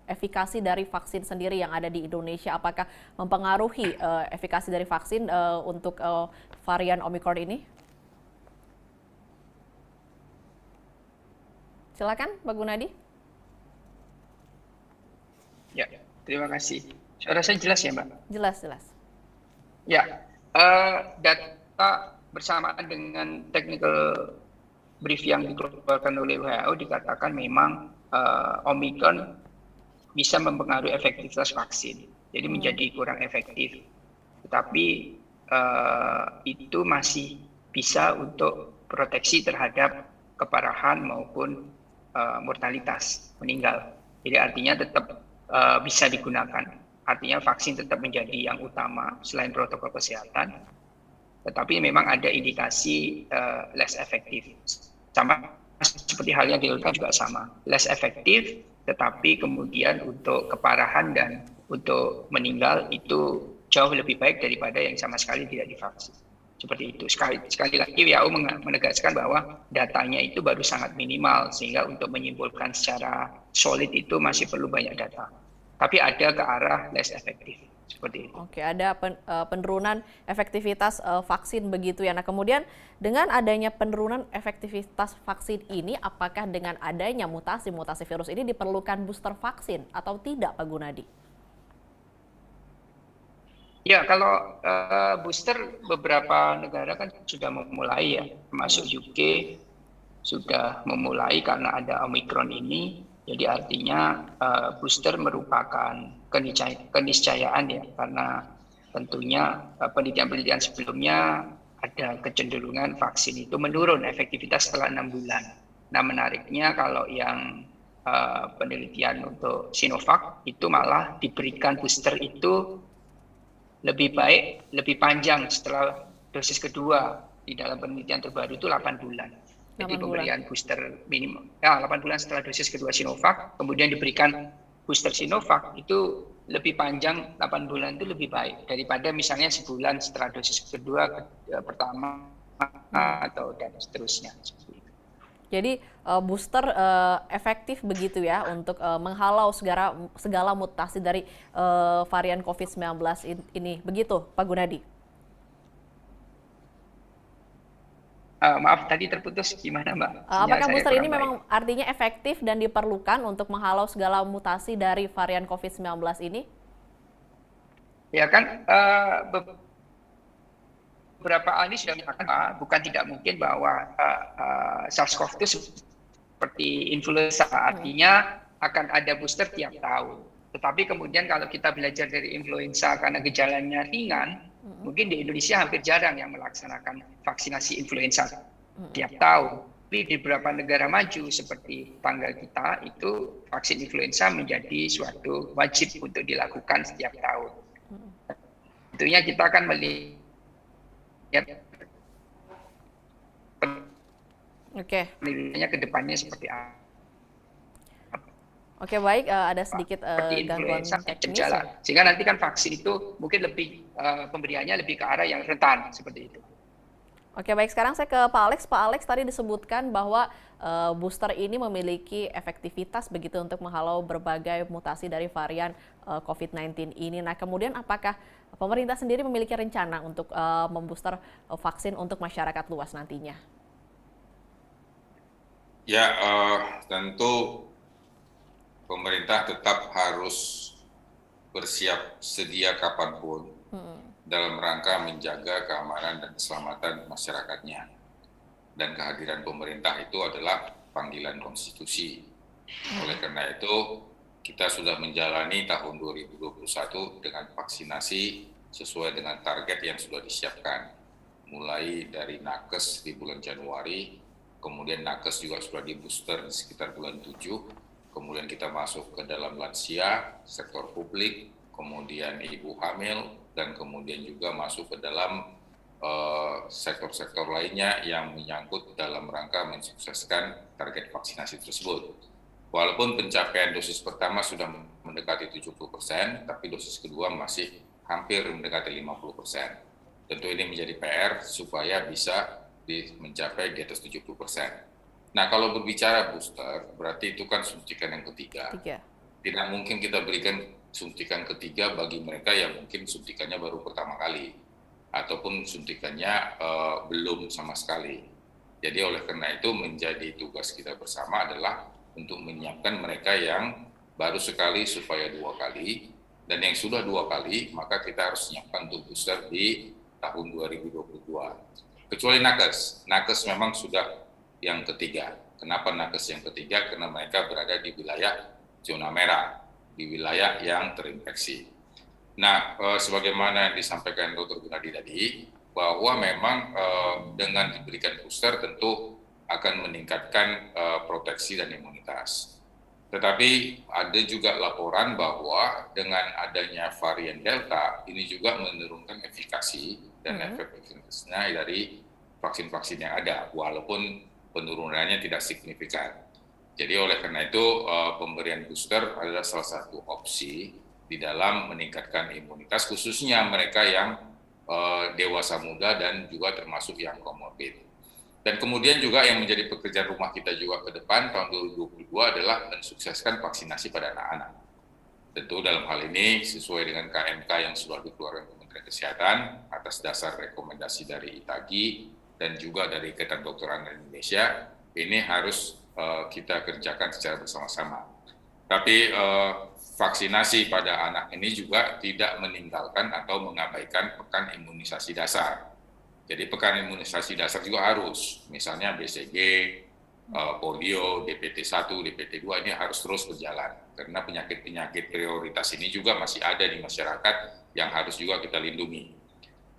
efikasi dari vaksin sendiri yang ada di Indonesia? Apakah mempengaruhi efikasi dari vaksin untuk varian Omicron ini? Silakan, Pak Gunadi. Ya, terima kasih. Suara saya jelas ya, Mbak? Jelas, jelas. Ya, data bersamaan dengan technical brief yang dikeluarkan oleh WHO dikatakan memang Omicron bisa mempengaruhi efektivitas vaksin, jadi menjadi kurang efektif. Tetapi itu masih bisa untuk proteksi terhadap keparahan maupun mortalitas meninggal. Jadi artinya tetap bisa digunakan. Artinya vaksin tetap menjadi yang utama selain protokol kesehatan. Tetapi memang ada indikasi less efektif. Sama seperti halnya Delta juga sama. Less efektif, tetapi kemudian untuk keparahan dan untuk meninggal itu jauh lebih baik daripada yang sama sekali tidak divaksin. Seperti itu. Sekali lagi WHO menegaskan bahwa datanya itu baru sangat minimal, sehingga untuk menyimpulkan secara solid itu masih perlu banyak data. Tapi ada ke arah less efektif. Seperti itu. Oke, ada penurunan efektivitas vaksin begitu ya. Nah, kemudian dengan adanya penurunan efektivitas vaksin ini, apakah dengan adanya mutasi-mutasi virus ini diperlukan booster vaksin atau tidak, Pak Gunadi? Ya, kalau booster beberapa negara kan sudah memulai ya, termasuk UK sudah memulai karena ada Omicron ini. Jadi artinya booster merupakan keniscayaan ya, karena tentunya penelitian-penelitian sebelumnya ada kecenderungan vaksin itu menurun efektivitas setelah 6 bulan. Nah, menariknya kalau yang penelitian untuk Sinovac itu malah diberikan booster itu lebih baik, lebih panjang setelah dosis kedua. Di dalam penelitian terbaru itu 8 bulan. Jadi pemberian booster minimum, 8 bulan setelah dosis kedua Sinovac, kemudian diberikan booster Sinovac itu lebih panjang, 8 bulan itu lebih baik daripada misalnya sebulan setelah dosis kedua pertama atau dan seterusnya. Jadi booster efektif begitu ya untuk menghalau segala mutasi dari varian COVID-19 ini, begitu Pak Gunadi? Maaf tadi terputus, gimana Mbak? Apakah booster ini memang artinya efektif dan diperlukan untuk menghalau segala mutasi dari varian COVID-19 ini? Ya kan, beberapa ahli sudah mengatakan bukan tidak mungkin bahwa SARS-CoV itu seperti influenza, artinya akan ada booster tiap tahun. Tetapi kemudian kalau kita belajar dari influenza karena gejalanya ringan, mungkin di Indonesia hampir jarang yang melaksanakan vaksinasi influenza tiap tahun. Tapi di beberapa negara maju seperti tangga kita itu vaksin influenza menjadi suatu wajib untuk dilakukan setiap tahun. Tentunya kita akan melihat penelitiannya ke depannya seperti apa. Oke, baik, ada sedikit gangguan teknis. Sehingga nanti kan vaksin itu mungkin lebih pemberiannya lebih ke arah yang rentan seperti itu. Oke, baik, sekarang saya ke Pak Alex. Pak Alex, tadi disebutkan bahwa booster ini memiliki efektivitas begitu untuk menghalau berbagai mutasi dari varian COVID-19 ini. Nah, kemudian apakah pemerintah sendiri memiliki rencana untuk membooster vaksin untuk masyarakat luas nantinya? Ya, tentu pemerintah tetap harus bersiap sedia kapanpun dalam rangka menjaga keamanan dan keselamatan masyarakatnya. Dan kehadiran pemerintah itu adalah panggilan konstitusi. Oleh karena itu, kita sudah menjalani tahun 2021 dengan vaksinasi sesuai dengan target yang sudah disiapkan. Mulai dari nakes di bulan Januari, kemudian nakes juga sudah di booster di sekitar bulan 7, kemudian kita masuk ke dalam lansia, sektor publik, kemudian ibu hamil, dan kemudian juga masuk ke dalam sektor-sektor lainnya yang menyangkut dalam rangka mensukseskan target vaksinasi tersebut. Walaupun pencapaian dosis pertama sudah mendekati 70%, tapi dosis kedua masih hampir mendekati 50%. Tentu ini menjadi PR supaya bisa mencapai di atas 70%. Nah, kalau berbicara booster, berarti itu kan suntikan yang ketiga. Tidak mungkin kita berikan suntikan ketiga bagi mereka yang mungkin suntikannya baru pertama kali, ataupun suntikannya belum sama sekali. Jadi oleh karena itu menjadi tugas kita bersama adalah untuk menyiapkan mereka yang baru sekali supaya 2 kali, dan yang sudah 2 kali maka kita harus menyiapkan untuk booster di tahun 2022. Kecuali nakes memang sudah yang ketiga. Kenapa nakes yang ketiga? Karena mereka berada di wilayah zona merah, di wilayah yang terinfeksi. Nah, sebagaimana yang disampaikan Dr. Gunadi tadi, bahwa memang dengan diberikan booster tentu akan meningkatkan proteksi dan imunitas. Tetapi ada juga laporan bahwa dengan adanya varian Delta, ini juga menurunkan efikasi dan efektivitasnya dari vaksin-vaksin yang ada, walaupun penurunannya tidak signifikan. Jadi oleh karena itu pemberian booster adalah salah satu opsi di dalam meningkatkan imunitas, khususnya mereka yang dewasa muda dan juga termasuk yang komorbid. Dan kemudian juga yang menjadi pekerjaan rumah kita juga ke depan tahun 2022 adalah mensukseskan vaksinasi pada anak-anak. Tentu dalam hal ini sesuai dengan KMK yang sudah dikeluarkan Kementerian Kesehatan atas dasar rekomendasi dari ITAGI dan juga dari Ikatan Dokter Anak Indonesia, ini harus kita kerjakan secara bersama-sama. Tapi vaksinasi pada anak ini juga tidak meninggalkan atau mengabaikan pekan imunisasi dasar. Jadi pekan imunisasi dasar juga harus, misalnya BCG, polio, DPT1, DPT2 ini harus terus berjalan. Karena penyakit-penyakit prioritas ini juga masih ada di masyarakat yang harus juga kita lindungi.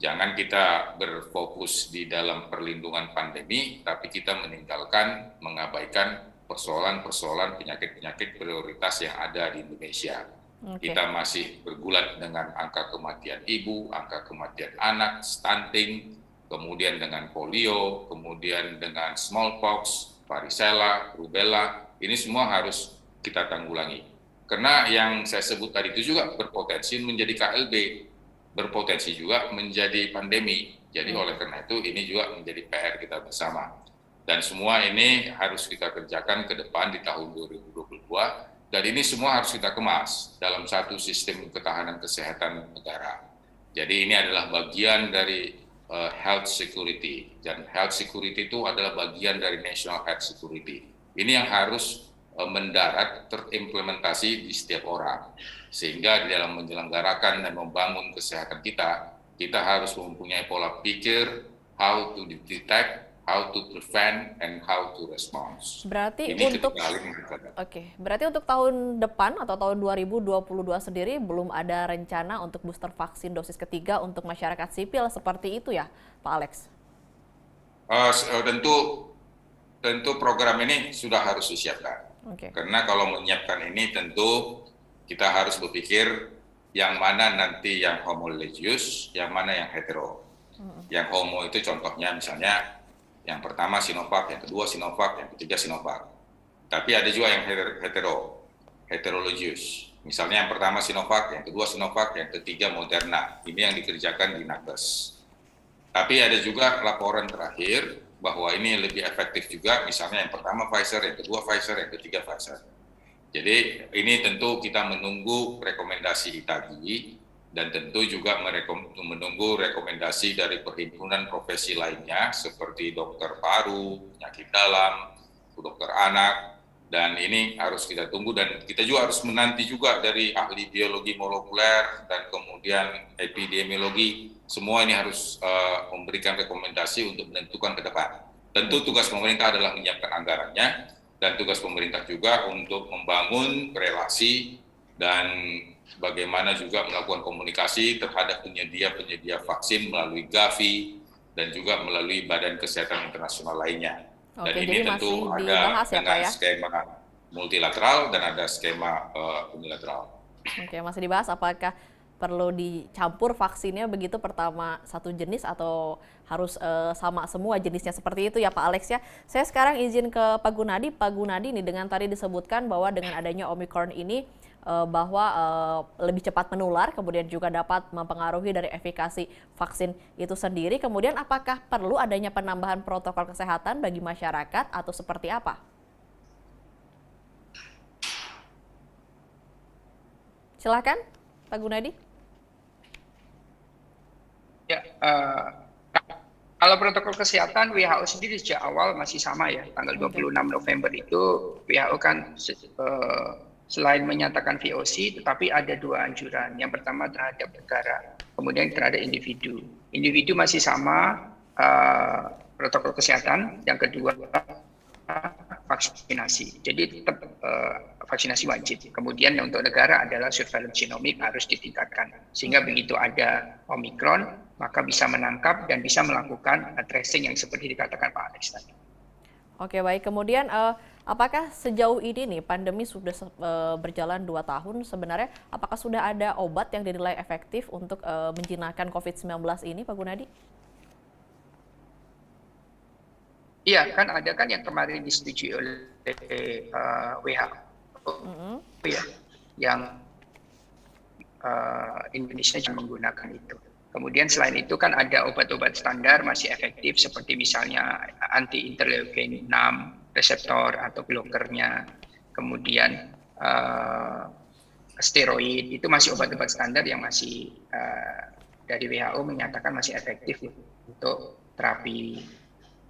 Jangan kita berfokus di dalam perlindungan pandemi, tapi kita meninggalkan, mengabaikan persoalan-persoalan penyakit-penyakit prioritas yang ada di Indonesia. Kita masih bergulat dengan angka kematian ibu, angka kematian anak, stunting, kemudian dengan polio, kemudian dengan smallpox, varicella, rubella, ini semua harus kita tanggulangi. Karena yang saya sebut tadi itu juga berpotensi menjadi KLB, berpotensi juga menjadi pandemi. Jadi oleh karena itu ini juga menjadi PR kita bersama. Dan semua ini harus kita kerjakan ke depan di tahun 2022, dan ini semua harus kita kemas dalam satu sistem ketahanan kesehatan negara. Jadi ini adalah bagian dari health security, dan health security itu adalah bagian dari national health security. Ini yang harus mendarat terimplementasi di setiap orang, sehingga di dalam menyelenggarakan dan membangun kesehatan kita harus mempunyai pola pikir how to detect, how to prevent, and how to respond. Berarti berarti untuk tahun depan atau tahun 2022 sendiri belum ada rencana untuk booster vaksin dosis ketiga untuk masyarakat sipil seperti itu ya, Pak Alex? Tentu program ini sudah harus disiapkan. Karena kalau menyiapkan ini tentu kita harus berpikir yang mana nanti yang homologous, yang mana yang hetero. Yang homo itu contohnya misalnya yang pertama Sinovac, yang kedua Sinovac, yang ketiga Sinovac. Tapi ada juga yang heterologous. Misalnya yang pertama Sinovac, yang kedua Sinovac, yang ketiga Moderna. Ini yang dikerjakan di nakes. Tapi ada juga laporan terakhir bahwa ini lebih efektif juga, misalnya yang pertama Pfizer, yang kedua Pfizer, yang ketiga Pfizer. Jadi ini tentu kita menunggu rekomendasi ITAGI dan tentu juga menunggu rekomendasi dari perhimpunan profesi lainnya seperti dokter paru, penyakit dalam, dokter anak, dan ini harus kita tunggu, dan kita juga harus menanti juga dari ahli biologi molekuler dan kemudian epidemiologi. Semua ini harus memberikan rekomendasi untuk menentukan ke depan. Tentu tugas pemerintah adalah menyiapkan anggarannya, dan tugas pemerintah juga untuk membangun relasi dan bagaimana juga melakukan komunikasi terhadap penyedia-penyedia vaksin melalui Gavi dan juga melalui Badan Kesehatan Internasional lainnya. Dan ini tentu ada dengan skema multilateral dan ada skema unilateral. Oke, masih dibahas apakah perlu dicampur vaksinnya begitu, pertama satu jenis atau harus sama semua jenisnya seperti itu ya Pak Alex ya. Saya sekarang izin ke Pak Gunadi. Pak Gunadi ini dengan tadi disebutkan bahwa dengan adanya Omicron ini bahwa lebih cepat menular, kemudian juga dapat mempengaruhi dari efikasi vaksin itu sendiri. Kemudian apakah perlu adanya penambahan protokol kesehatan bagi masyarakat atau seperti apa? Silakan Pak Gunadi. Ya, kalau protokol kesehatan WHO sendiri sejak awal masih sama ya, tanggal 26 November itu WHO kan selain menyatakan VOC, tetapi ada dua anjuran. Yang pertama terhadap negara, kemudian terhadap individu. Individu masih sama protokol kesehatan. Yang kedua vaksinasi. Jadi tetap vaksinasi wajib. Kemudian untuk negara adalah surveillance genomik harus ditingkatkan. Sehingga begitu ada Omikron, maka bisa menangkap dan bisa melakukan tracing yang seperti dikatakan Pak Alex tadi. Oke, baik. Kemudian apakah sejauh ini nih pandemi sudah berjalan 2 tahun sebenarnya, apakah sudah ada obat yang dinilai efektif untuk menjinakkan COVID-19 ini, Pak Gunadi? Iya, kan ada kan yang kemarin disetujui oleh WHO, ya, yang Indonesia juga menggunakan itu. Kemudian selain itu kan ada obat-obat standar masih efektif seperti misalnya anti-interleukin 6 reseptor atau blokernya, kemudian steroid, itu masih obat-obat standar yang masih dari WHO menyatakan masih efektif untuk terapi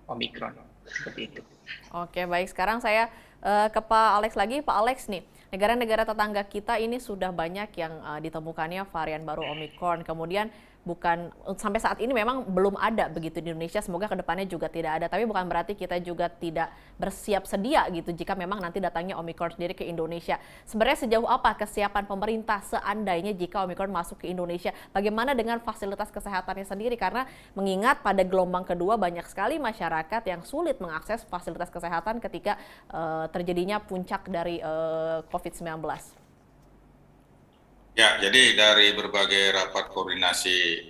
Omikron, seperti itu. Oke, baik. Sekarang saya ke Pak Alex lagi. Pak Alex nih, negara-negara tetangga kita ini sudah banyak yang ditemukannya varian baru Omikron. Kemudian bukan sampai saat ini memang belum ada begitu di Indonesia. Semoga kedepannya juga tidak ada. Tapi bukan berarti kita juga tidak bersiap sedia gitu jika memang nanti datangnya Omikron sendiri ke Indonesia. Sebenarnya sejauh apa kesiapan pemerintah seandainya jika Omikron masuk ke Indonesia? Bagaimana dengan fasilitas kesehatannya sendiri? Karena mengingat pada gelombang kedua banyak sekali masyarakat yang sulit mengakses fasilitas kesehatan ketika terjadinya puncak dari COVID-19. Ya, jadi dari berbagai rapat koordinasi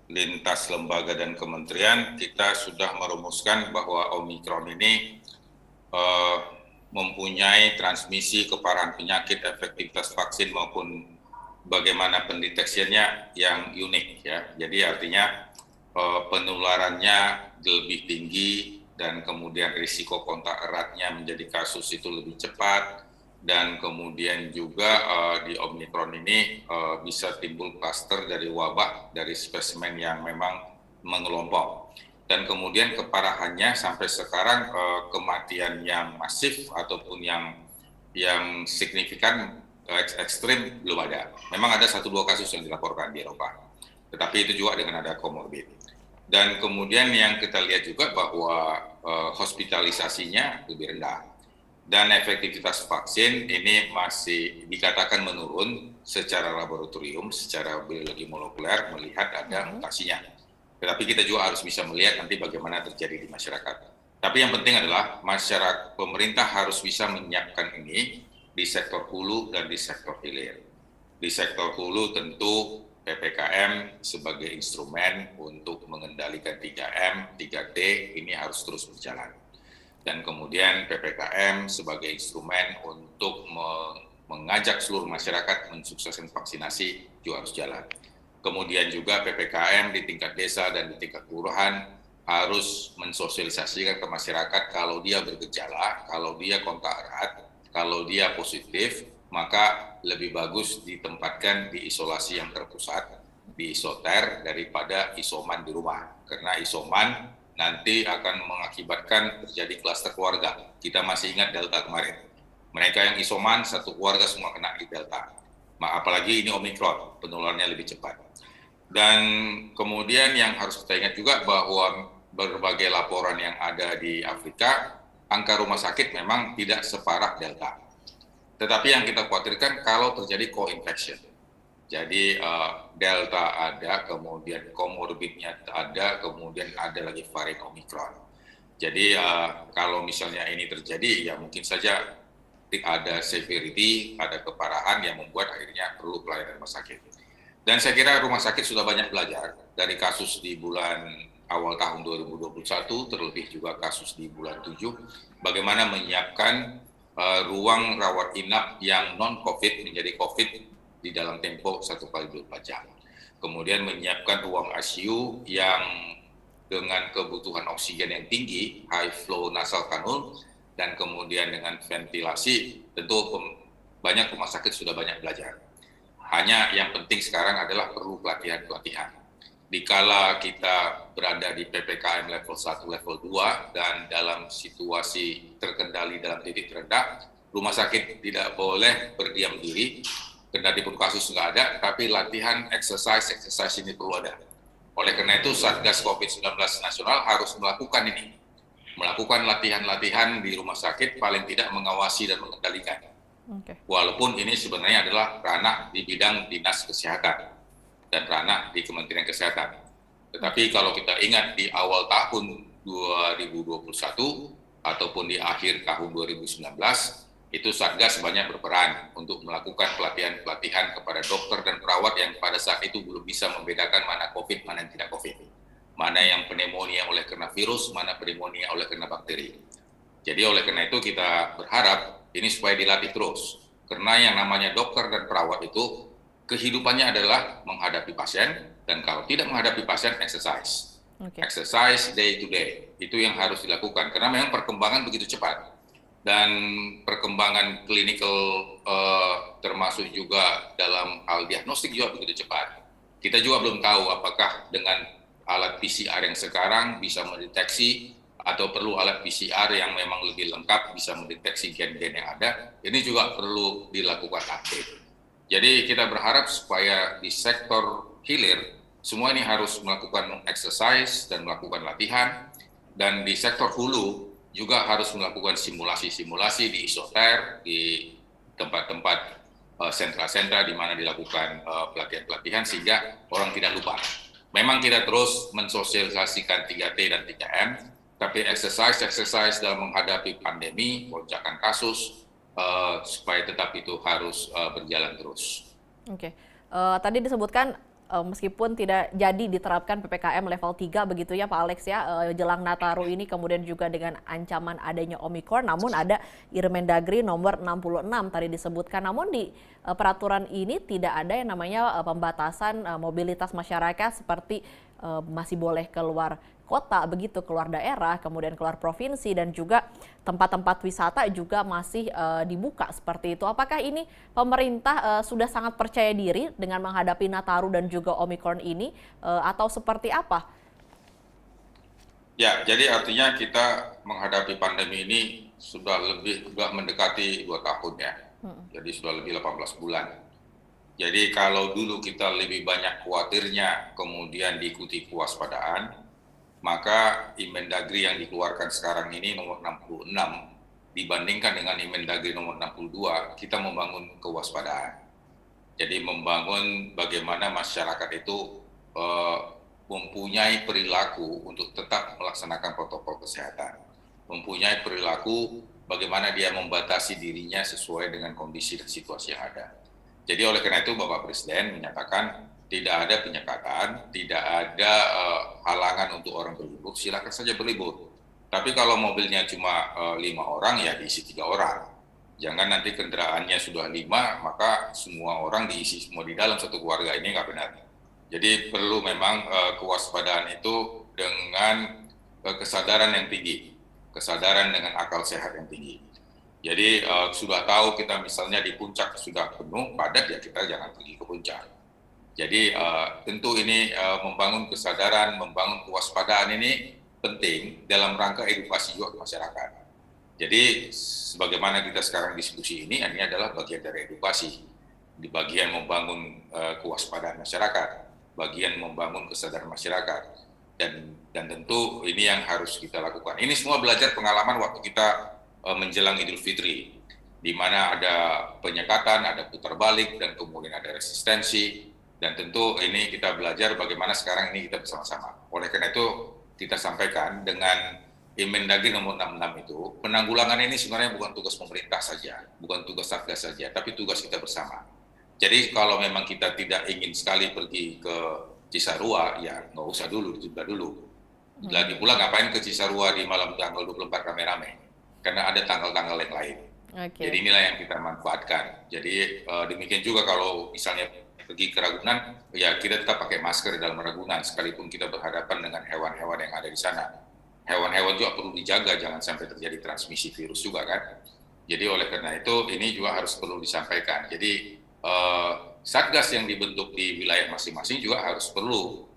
lintas lembaga dan kementerian, kita sudah merumuskan bahwa Omikron ini mempunyai transmisi keparahan penyakit, efektivitas vaksin maupun bagaimana pendeteksiannya yang unik ya. Jadi artinya penularannya lebih tinggi dan kemudian risiko kontak eratnya menjadi kasus itu lebih cepat. Dan kemudian juga di Omikron ini bisa timbul klaster dari wabah dari spesimen yang memang mengelompok. Dan kemudian keparahannya sampai sekarang kematian yang masif ataupun yang signifikan ekstrim belum ada. Memang ada 1-2 kasus yang dilaporkan di Eropa, tetapi itu juga dengan ada komorbid. Dan kemudian yang kita lihat juga bahwa hospitalisasinya lebih rendah. Dan efektivitas vaksin ini masih dikatakan menurun secara laboratorium, secara biologi molekuler melihat ada mutasinya. Tetapi kita juga harus bisa melihat nanti bagaimana terjadi di masyarakat. Tapi yang penting adalah masyarakat, pemerintah harus bisa menyiapkan ini di sektor hulu dan di sektor hilir. Di sektor hulu tentu PPKM sebagai instrumen untuk mengendalikan 3M, 3T ini harus terus berjalan. Dan kemudian PPKM sebagai instrumen untuk mengajak seluruh masyarakat mensukseskan vaksinasi juga harus jalan. Kemudian juga PPKM di tingkat desa dan di tingkat kelurahan harus mensosialisasikan ke masyarakat kalau dia bergejala, kalau dia kontak erat, kalau dia positif, maka lebih bagus ditempatkan di isolasi yang terpusat, di isoter daripada isoman di rumah. Karena isoman nanti akan mengakibatkan terjadi klaster keluarga. Kita masih ingat Delta kemarin. Mereka yang isoman, satu keluarga semua kena di Delta. Apalagi ini Omikron, penularannya lebih cepat. Dan kemudian yang harus kita ingat juga bahwa berbagai laporan yang ada di Afrika, angka rumah sakit memang tidak separah Delta. Tetapi yang kita khawatirkan kalau terjadi co-infection. Jadi Delta ada, kemudian komorbidnya ada, kemudian ada lagi varian Omikron. Jadi kalau misalnya ini terjadi, ya mungkin saja ada severity, ada keparahan yang membuat akhirnya perlu pelayanan rumah sakit. Dan saya kira rumah sakit sudah banyak belajar dari kasus di bulan awal tahun 2021, terlebih juga kasus di bulan 7, bagaimana menyiapkan ruang rawat inap yang non-COVID menjadi COVID di dalam tempo 1x24 jam. Kemudian menyiapkan ruang ICU yang dengan kebutuhan oksigen yang tinggi, high flow nasal kanul, dan kemudian dengan ventilasi, tentu banyak rumah sakit sudah banyak belajar. Hanya yang penting sekarang adalah perlu pelatihan-pelatihan. Dikala kita berada di PPKM level 1, level 2, dan dalam situasi terkendali dalam titik terendah, rumah sakit tidak boleh berdiam diri, kendati pun kasus nggak ada, tapi latihan exercise ini perlu ada. Oleh karena itu Satgas COVID-19 nasional harus melakukan ini. melakukan latihan-latihan di rumah sakit, paling tidak mengawasi dan mengendalikan. Walaupun ini sebenarnya adalah ranah di bidang dinas kesehatan dan ranah di Kementerian Kesehatan. Tetapi kalau kita ingat di awal tahun 2021 ataupun di akhir tahun 2019, itu Satgas banyak berperan untuk melakukan pelatihan-pelatihan kepada dokter dan perawat yang pada saat itu belum bisa membedakan mana COVID, mana yang tidak COVID. Mana yang pneumonia oleh karena virus, mana pneumonia oleh karena bakteri. Jadi oleh karena itu kita berharap ini supaya dilatih terus. Karena yang namanya dokter dan perawat itu kehidupannya adalah menghadapi pasien, dan kalau tidak menghadapi pasien, exercise. Exercise day to day, itu yang harus dilakukan. Karena memang perkembangan begitu cepat. Dan perkembangan klinikal termasuk juga dalam hal diagnostik juga begitu cepat. Kita juga belum tahu apakah dengan alat PCR yang sekarang bisa mendeteksi atau perlu alat PCR yang memang lebih lengkap bisa mendeteksi gen-gen yang ada. Ini juga perlu dilakukan update. Jadi kita berharap supaya di sektor hilir semua ini harus melakukan exercise dan melakukan latihan, dan di sektor hulu juga harus melakukan simulasi-simulasi di isoter, di tempat-tempat sentra-sentra di mana dilakukan pelatihan-pelatihan sehingga orang tidak lupa. Memang kita terus mensosialisasikan 3T dan 3M, tapi exercise dalam menghadapi pandemi, lonjakan kasus, supaya tetap itu harus berjalan terus. Tadi disebutkan meskipun tidak jadi diterapkan PPKM level 3 begitu ya Pak Alex ya, jelang Nataru ini kemudian juga dengan ancaman adanya Omikron, namun ada Irmendagri nomor 66 tadi disebutkan, namun di peraturan ini tidak ada yang namanya pembatasan mobilitas masyarakat seperti masih boleh keluar kota begitu, keluar daerah, kemudian keluar provinsi, dan juga tempat-tempat wisata juga masih dibuka seperti itu. Apakah ini pemerintah sudah sangat percaya diri dengan menghadapi Nataru dan juga Omikron ini atau seperti apa? Ya, jadi artinya kita menghadapi pandemi ini sudah mendekati 2 tahun ya. Jadi sudah lebih 18 bulan. Jadi kalau dulu kita lebih banyak khawatirnya kemudian diikuti kewaspadaan, maka Imendagri yang dikeluarkan sekarang ini nomor 66 dibandingkan dengan Imendagri nomor 62, kita membangun kewaspadaan. Jadi membangun bagaimana masyarakat itu mempunyai perilaku untuk tetap melaksanakan protokol kesehatan. Mempunyai perilaku bagaimana dia membatasi dirinya sesuai dengan kondisi dan situasi yang ada. Jadi oleh karena itu Bapak Presiden menyatakan tidak ada penyekatan, tidak ada halangan untuk orang berlibur, silakan saja berlibur. Tapi kalau mobilnya cuma 5 orang, ya diisi 3 orang. Jangan nanti kendaraannya sudah 5, maka semua orang diisi semua di dalam satu keluarga, ini nggak benar. Jadi perlu memang kewaspadaan itu dengan kesadaran yang tinggi, kesadaran dengan akal sehat yang tinggi. Jadi sudah tahu kita misalnya di puncak sudah penuh, padat, ya kita jangan pergi ke puncak. Jadi tentu ini membangun kesadaran, membangun kewaspadaan ini penting dalam rangka edukasi juga ke masyarakat. Jadi sebagaimana kita sekarang diskusi ini adalah bagian dari edukasi, di bagian membangun kewaspadaan masyarakat, bagian membangun kesadaran masyarakat, dan tentu ini yang harus kita lakukan. Ini semua belajar pengalaman waktu kita menjelang Idul Fitri, di mana ada penyekatan, ada putar balik, dan kemudian ada resistensi. Dan tentu ini kita belajar bagaimana sekarang ini kita bersama-sama. Oleh karena itu kita sampaikan dengan Imendagri nomor 66 itu, penanggulangan ini sebenarnya bukan tugas pemerintah saja, bukan tugas Satgas saja, tapi tugas kita bersama. Jadi kalau memang kita tidak ingin sekali pergi ke Cisarua, ya nggak usah dulu, ditunda dulu. Lagi pula ngapain ke Cisarua di malam tanggal 24 rame-rame? Karena ada tanggal-tanggal yang lain. Jadi inilah yang kita manfaatkan. Jadi demikian juga kalau misalnya pergi ke Ragunan, ya kita tetap pakai masker di dalam Ragunan, sekalipun kita berhadapan dengan hewan-hewan yang ada di sana. Hewan-hewan juga perlu dijaga, jangan sampai terjadi transmisi virus juga kan. Jadi oleh karena itu, ini juga harus perlu disampaikan. Jadi Satgas yang dibentuk di wilayah masing-masing juga harus perlu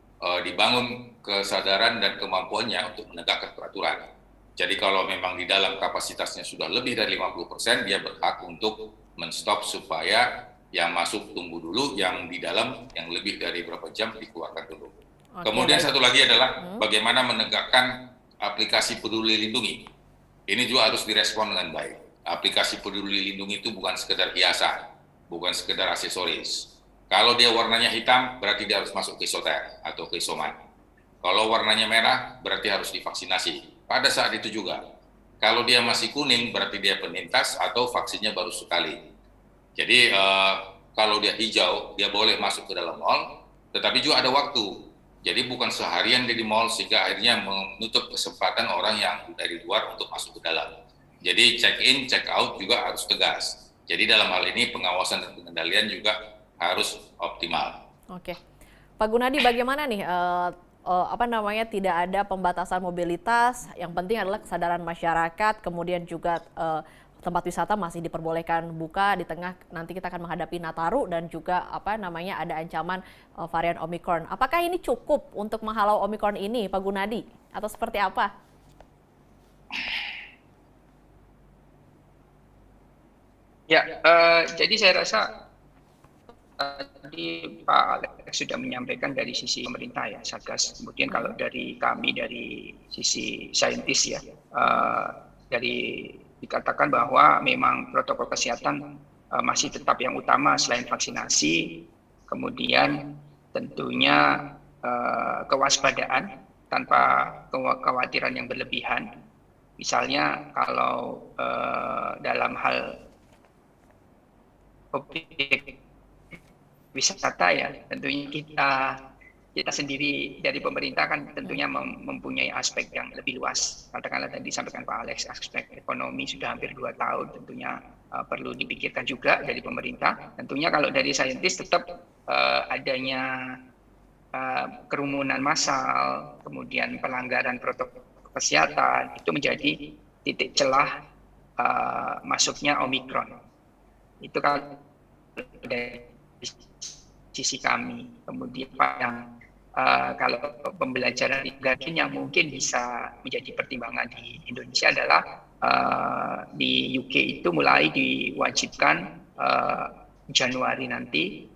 dibangun kesadaran dan kemampuannya untuk menegakkan peraturan. Jadi kalau memang di dalam kapasitasnya sudah lebih dari 50%, dia berhak untuk men-stop supaya yang masuk tunggu dulu, yang di dalam yang lebih dari berapa jam dikeluarkan dulu. Kemudian satu lagi adalah bagaimana menegakkan aplikasi Peduli Lindungi. Ini juga harus direspon dengan baik. Aplikasi Peduli Lindungi itu bukan sekedar hiasan, bukan sekedar aksesoris. Kalau dia warnanya hitam, berarti dia harus masuk ke isoter atau ke isoman. Kalau warnanya merah, berarti harus divaksinasi. Pada saat itu juga, kalau dia masih kuning, berarti dia penyintas atau vaksinnya baru sekali. Jadi kalau dia hijau, dia boleh masuk ke dalam mall, tetapi juga ada waktu. Jadi bukan seharian dia di mall sehingga akhirnya menutup kesempatan orang yang dari luar untuk masuk ke dalam. Jadi check in, check out juga harus tegas. Jadi dalam hal ini pengawasan dan pengendalian juga harus optimal. Oke, Pak Gunadi, bagaimana nih tidak ada pembatasan mobilitas? Yang penting adalah kesadaran masyarakat, kemudian juga tempat wisata masih diperbolehkan buka di tengah nanti kita akan menghadapi Nataru dan juga ada ancaman varian Omicron. Apakah ini cukup untuk menghalau Omicron ini, Pak Gunadi, atau seperti apa? Ya, jadi saya rasa tadi Pak Alex sudah menyampaikan dari sisi pemerintah ya, Satgas. Kemudian kalau dari kami dari sisi saintis ya, dikatakan bahwa memang protokol kesehatan masih tetap yang utama selain vaksinasi, kemudian tentunya kewaspadaan tanpa kekhawatiran yang berlebihan. Misalnya kalau dalam hal objek wisata ya, tentunya kita sendiri dari pemerintah kan tentunya mempunyai aspek yang lebih luas. Katakanlah tadi disampaikan Pak Alex, aspek ekonomi sudah hampir 2 tahun tentunya perlu dipikirkan juga dari pemerintah. Tentunya kalau dari saintis tetap adanya kerumunan massal, kemudian pelanggaran protokol kesehatan itu menjadi titik celah masuknya Omicron. Itu kalau dari sisi kami. Kemudian yang kalau pembelajaran daring yang mungkin bisa menjadi pertimbangan di Indonesia adalah di UK itu mulai diwajibkan Januari nanti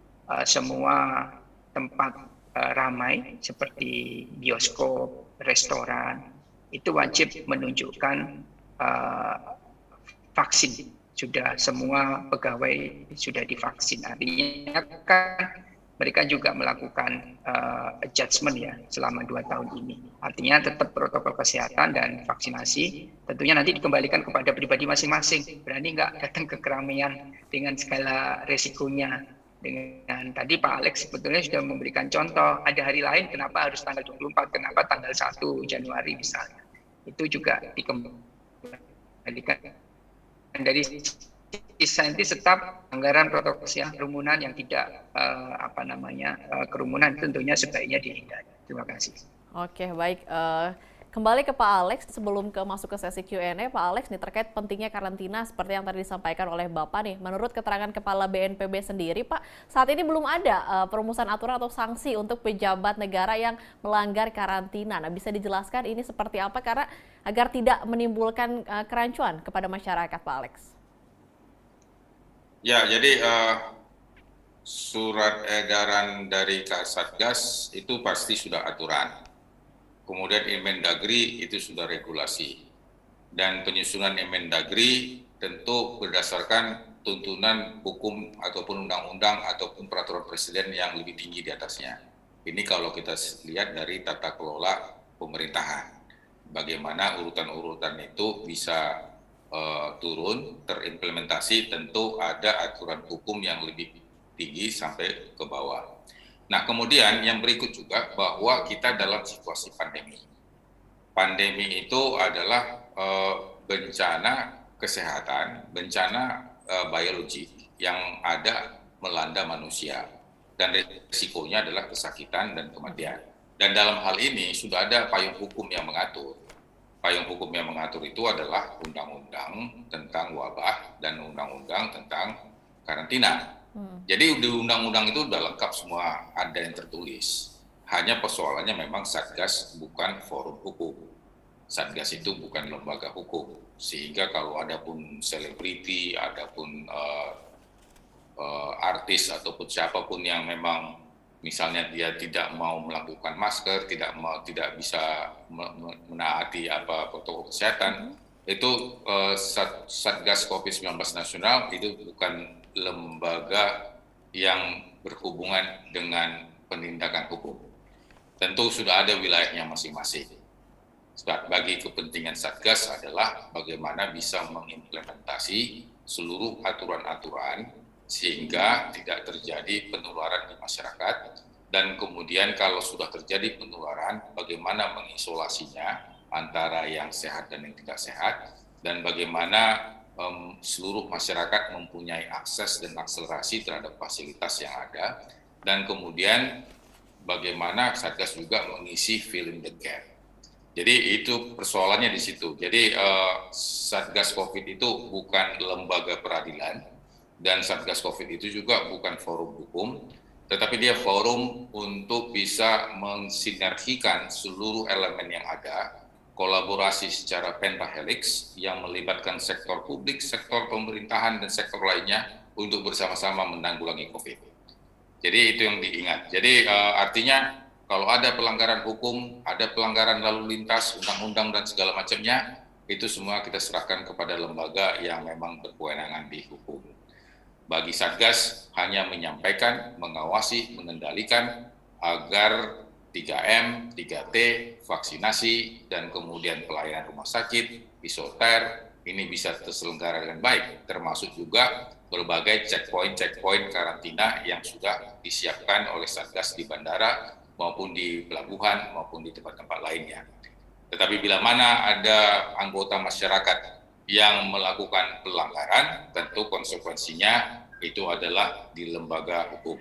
semua tempat ramai seperti bioskop, restoran itu wajib menunjukkan vaksin. Sudah semua pegawai sudah divaksin. Artinya kan mereka juga melakukan adjustment ya selama 2 tahun ini. Artinya tetap protokol kesehatan dan vaksinasi tentunya nanti dikembalikan kepada pribadi masing-masing. Berani nggak datang ke keramaian dengan segala resikonya. Dengan tadi Pak Alex sebetulnya sudah memberikan contoh, ada hari lain kenapa harus tanggal 24, kenapa tanggal 1 Januari misalnya. Itu juga dikembalikan. Dan dari saintis tetap anggaran protokol kesehatan kerumunan yang tidak kerumunan tentunya sebaiknya dihindari. Terima kasih. Oke, baik. Kembali ke Pak Alex, sebelum masuk ke sesi Q&A, Pak Alex nih terkait pentingnya karantina seperti yang tadi disampaikan oleh Bapak nih. Menurut keterangan Kepala BNPB sendiri, Pak, saat ini belum ada perumusan aturan atau sanksi untuk pejabat negara yang melanggar karantina. Nah, bisa dijelaskan ini seperti apa karena agar tidak menimbulkan kerancuan kepada masyarakat, Pak Alex? Ya, jadi surat edaran dari Satgas itu pasti sudah aturan. Kemudian Inmendagri itu sudah regulasi. Dan penyusunan Inmendagri tentu berdasarkan tuntunan hukum ataupun undang-undang ataupun peraturan presiden yang lebih tinggi di atasnya. Ini kalau kita lihat dari tata kelola pemerintahan. Bagaimana urutan-urutan itu bisa turun, terimplementasi, tentu ada aturan hukum yang lebih tinggi sampai ke bawah. Nah, kemudian yang berikut juga bahwa kita dalam situasi pandemi. Pandemi itu adalah bencana kesehatan, bencana biologi yang ada melanda manusia. Dan risikonya adalah kesakitan dan kematian. Dan dalam hal ini sudah ada payung hukum yang mengatur. Payung hukum yang mengatur itu adalah undang-undang tentang wabah dan undang-undang tentang karantina. Jadi di undang-undang itu sudah lengkap semua, ada yang tertulis. Hanya persoalannya memang Satgas bukan forum hukum. Satgas itu bukan lembaga hukum. Sehingga kalau ada pun selebriti, ada pun artis ataupun siapapun yang memang misalnya dia tidak mau melakukan masker, tidak bisa menaati protokol kesehatan, itu Satgas COVID-19 nasional itu bukan lembaga yang berhubungan dengan penindakan hukum. Tentu sudah ada wilayahnya masing-masing. Bagi kepentingan Satgas adalah bagaimana bisa mengimplementasi seluruh aturan-aturan sehingga tidak terjadi penularan di masyarakat, dan kemudian kalau sudah terjadi penularan, bagaimana mengisolasinya antara yang sehat dan yang tidak sehat, dan bagaimana seluruh masyarakat mempunyai akses dan akselerasi terhadap fasilitas yang ada, dan kemudian bagaimana Satgas juga mengisi filling the gap. Jadi itu persoalannya di situ. Jadi Satgas COVID itu bukan lembaga peradilan, dan Satgas COVID itu juga bukan forum hukum, tetapi dia forum untuk bisa mensinergikan seluruh elemen yang ada, kolaborasi secara pentahelix yang melibatkan sektor publik, sektor pemerintahan, dan sektor lainnya untuk bersama-sama menanggulangi COVID. Jadi itu yang diingat. Jadi artinya kalau ada pelanggaran hukum, ada pelanggaran lalu lintas, undang-undang dan segala macamnya, itu semua kita serahkan kepada lembaga yang memang berkewenangan di hukum. Bagi Satgas hanya menyampaikan, mengawasi, mengendalikan agar 3M, 3T, vaksinasi, dan kemudian pelayanan rumah sakit, isoter, ini bisa terselenggara dengan baik, termasuk juga berbagai checkpoint karantina yang sudah disiapkan oleh Satgas di bandara, maupun di pelabuhan, maupun di tempat-tempat lainnya. Tetapi bila mana ada anggota masyarakat yang melakukan pelanggaran, tentu konsekuensinya itu adalah di lembaga hukum.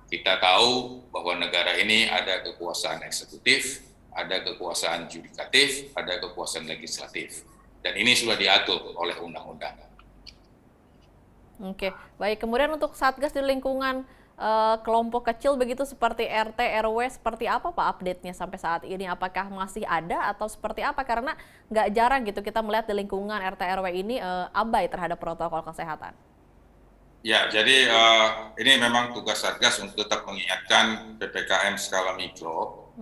Kita tahu bahwa negara ini ada kekuasaan eksekutif, ada kekuasaan yudikatif, ada kekuasaan legislatif. Dan ini sudah diatur oleh undang-undang. Oke, baik. Kemudian untuk Satgas di lingkungan kelompok kecil begitu seperti RT, RW, seperti apa Pak update-nya sampai saat ini? Apakah masih ada atau seperti apa? Karena nggak jarang gitu kita melihat di lingkungan RT, RW ini abai terhadap protokol kesehatan. Ya, jadi ini memang tugas Satgas untuk tetap mengingatkan PPKM skala mikro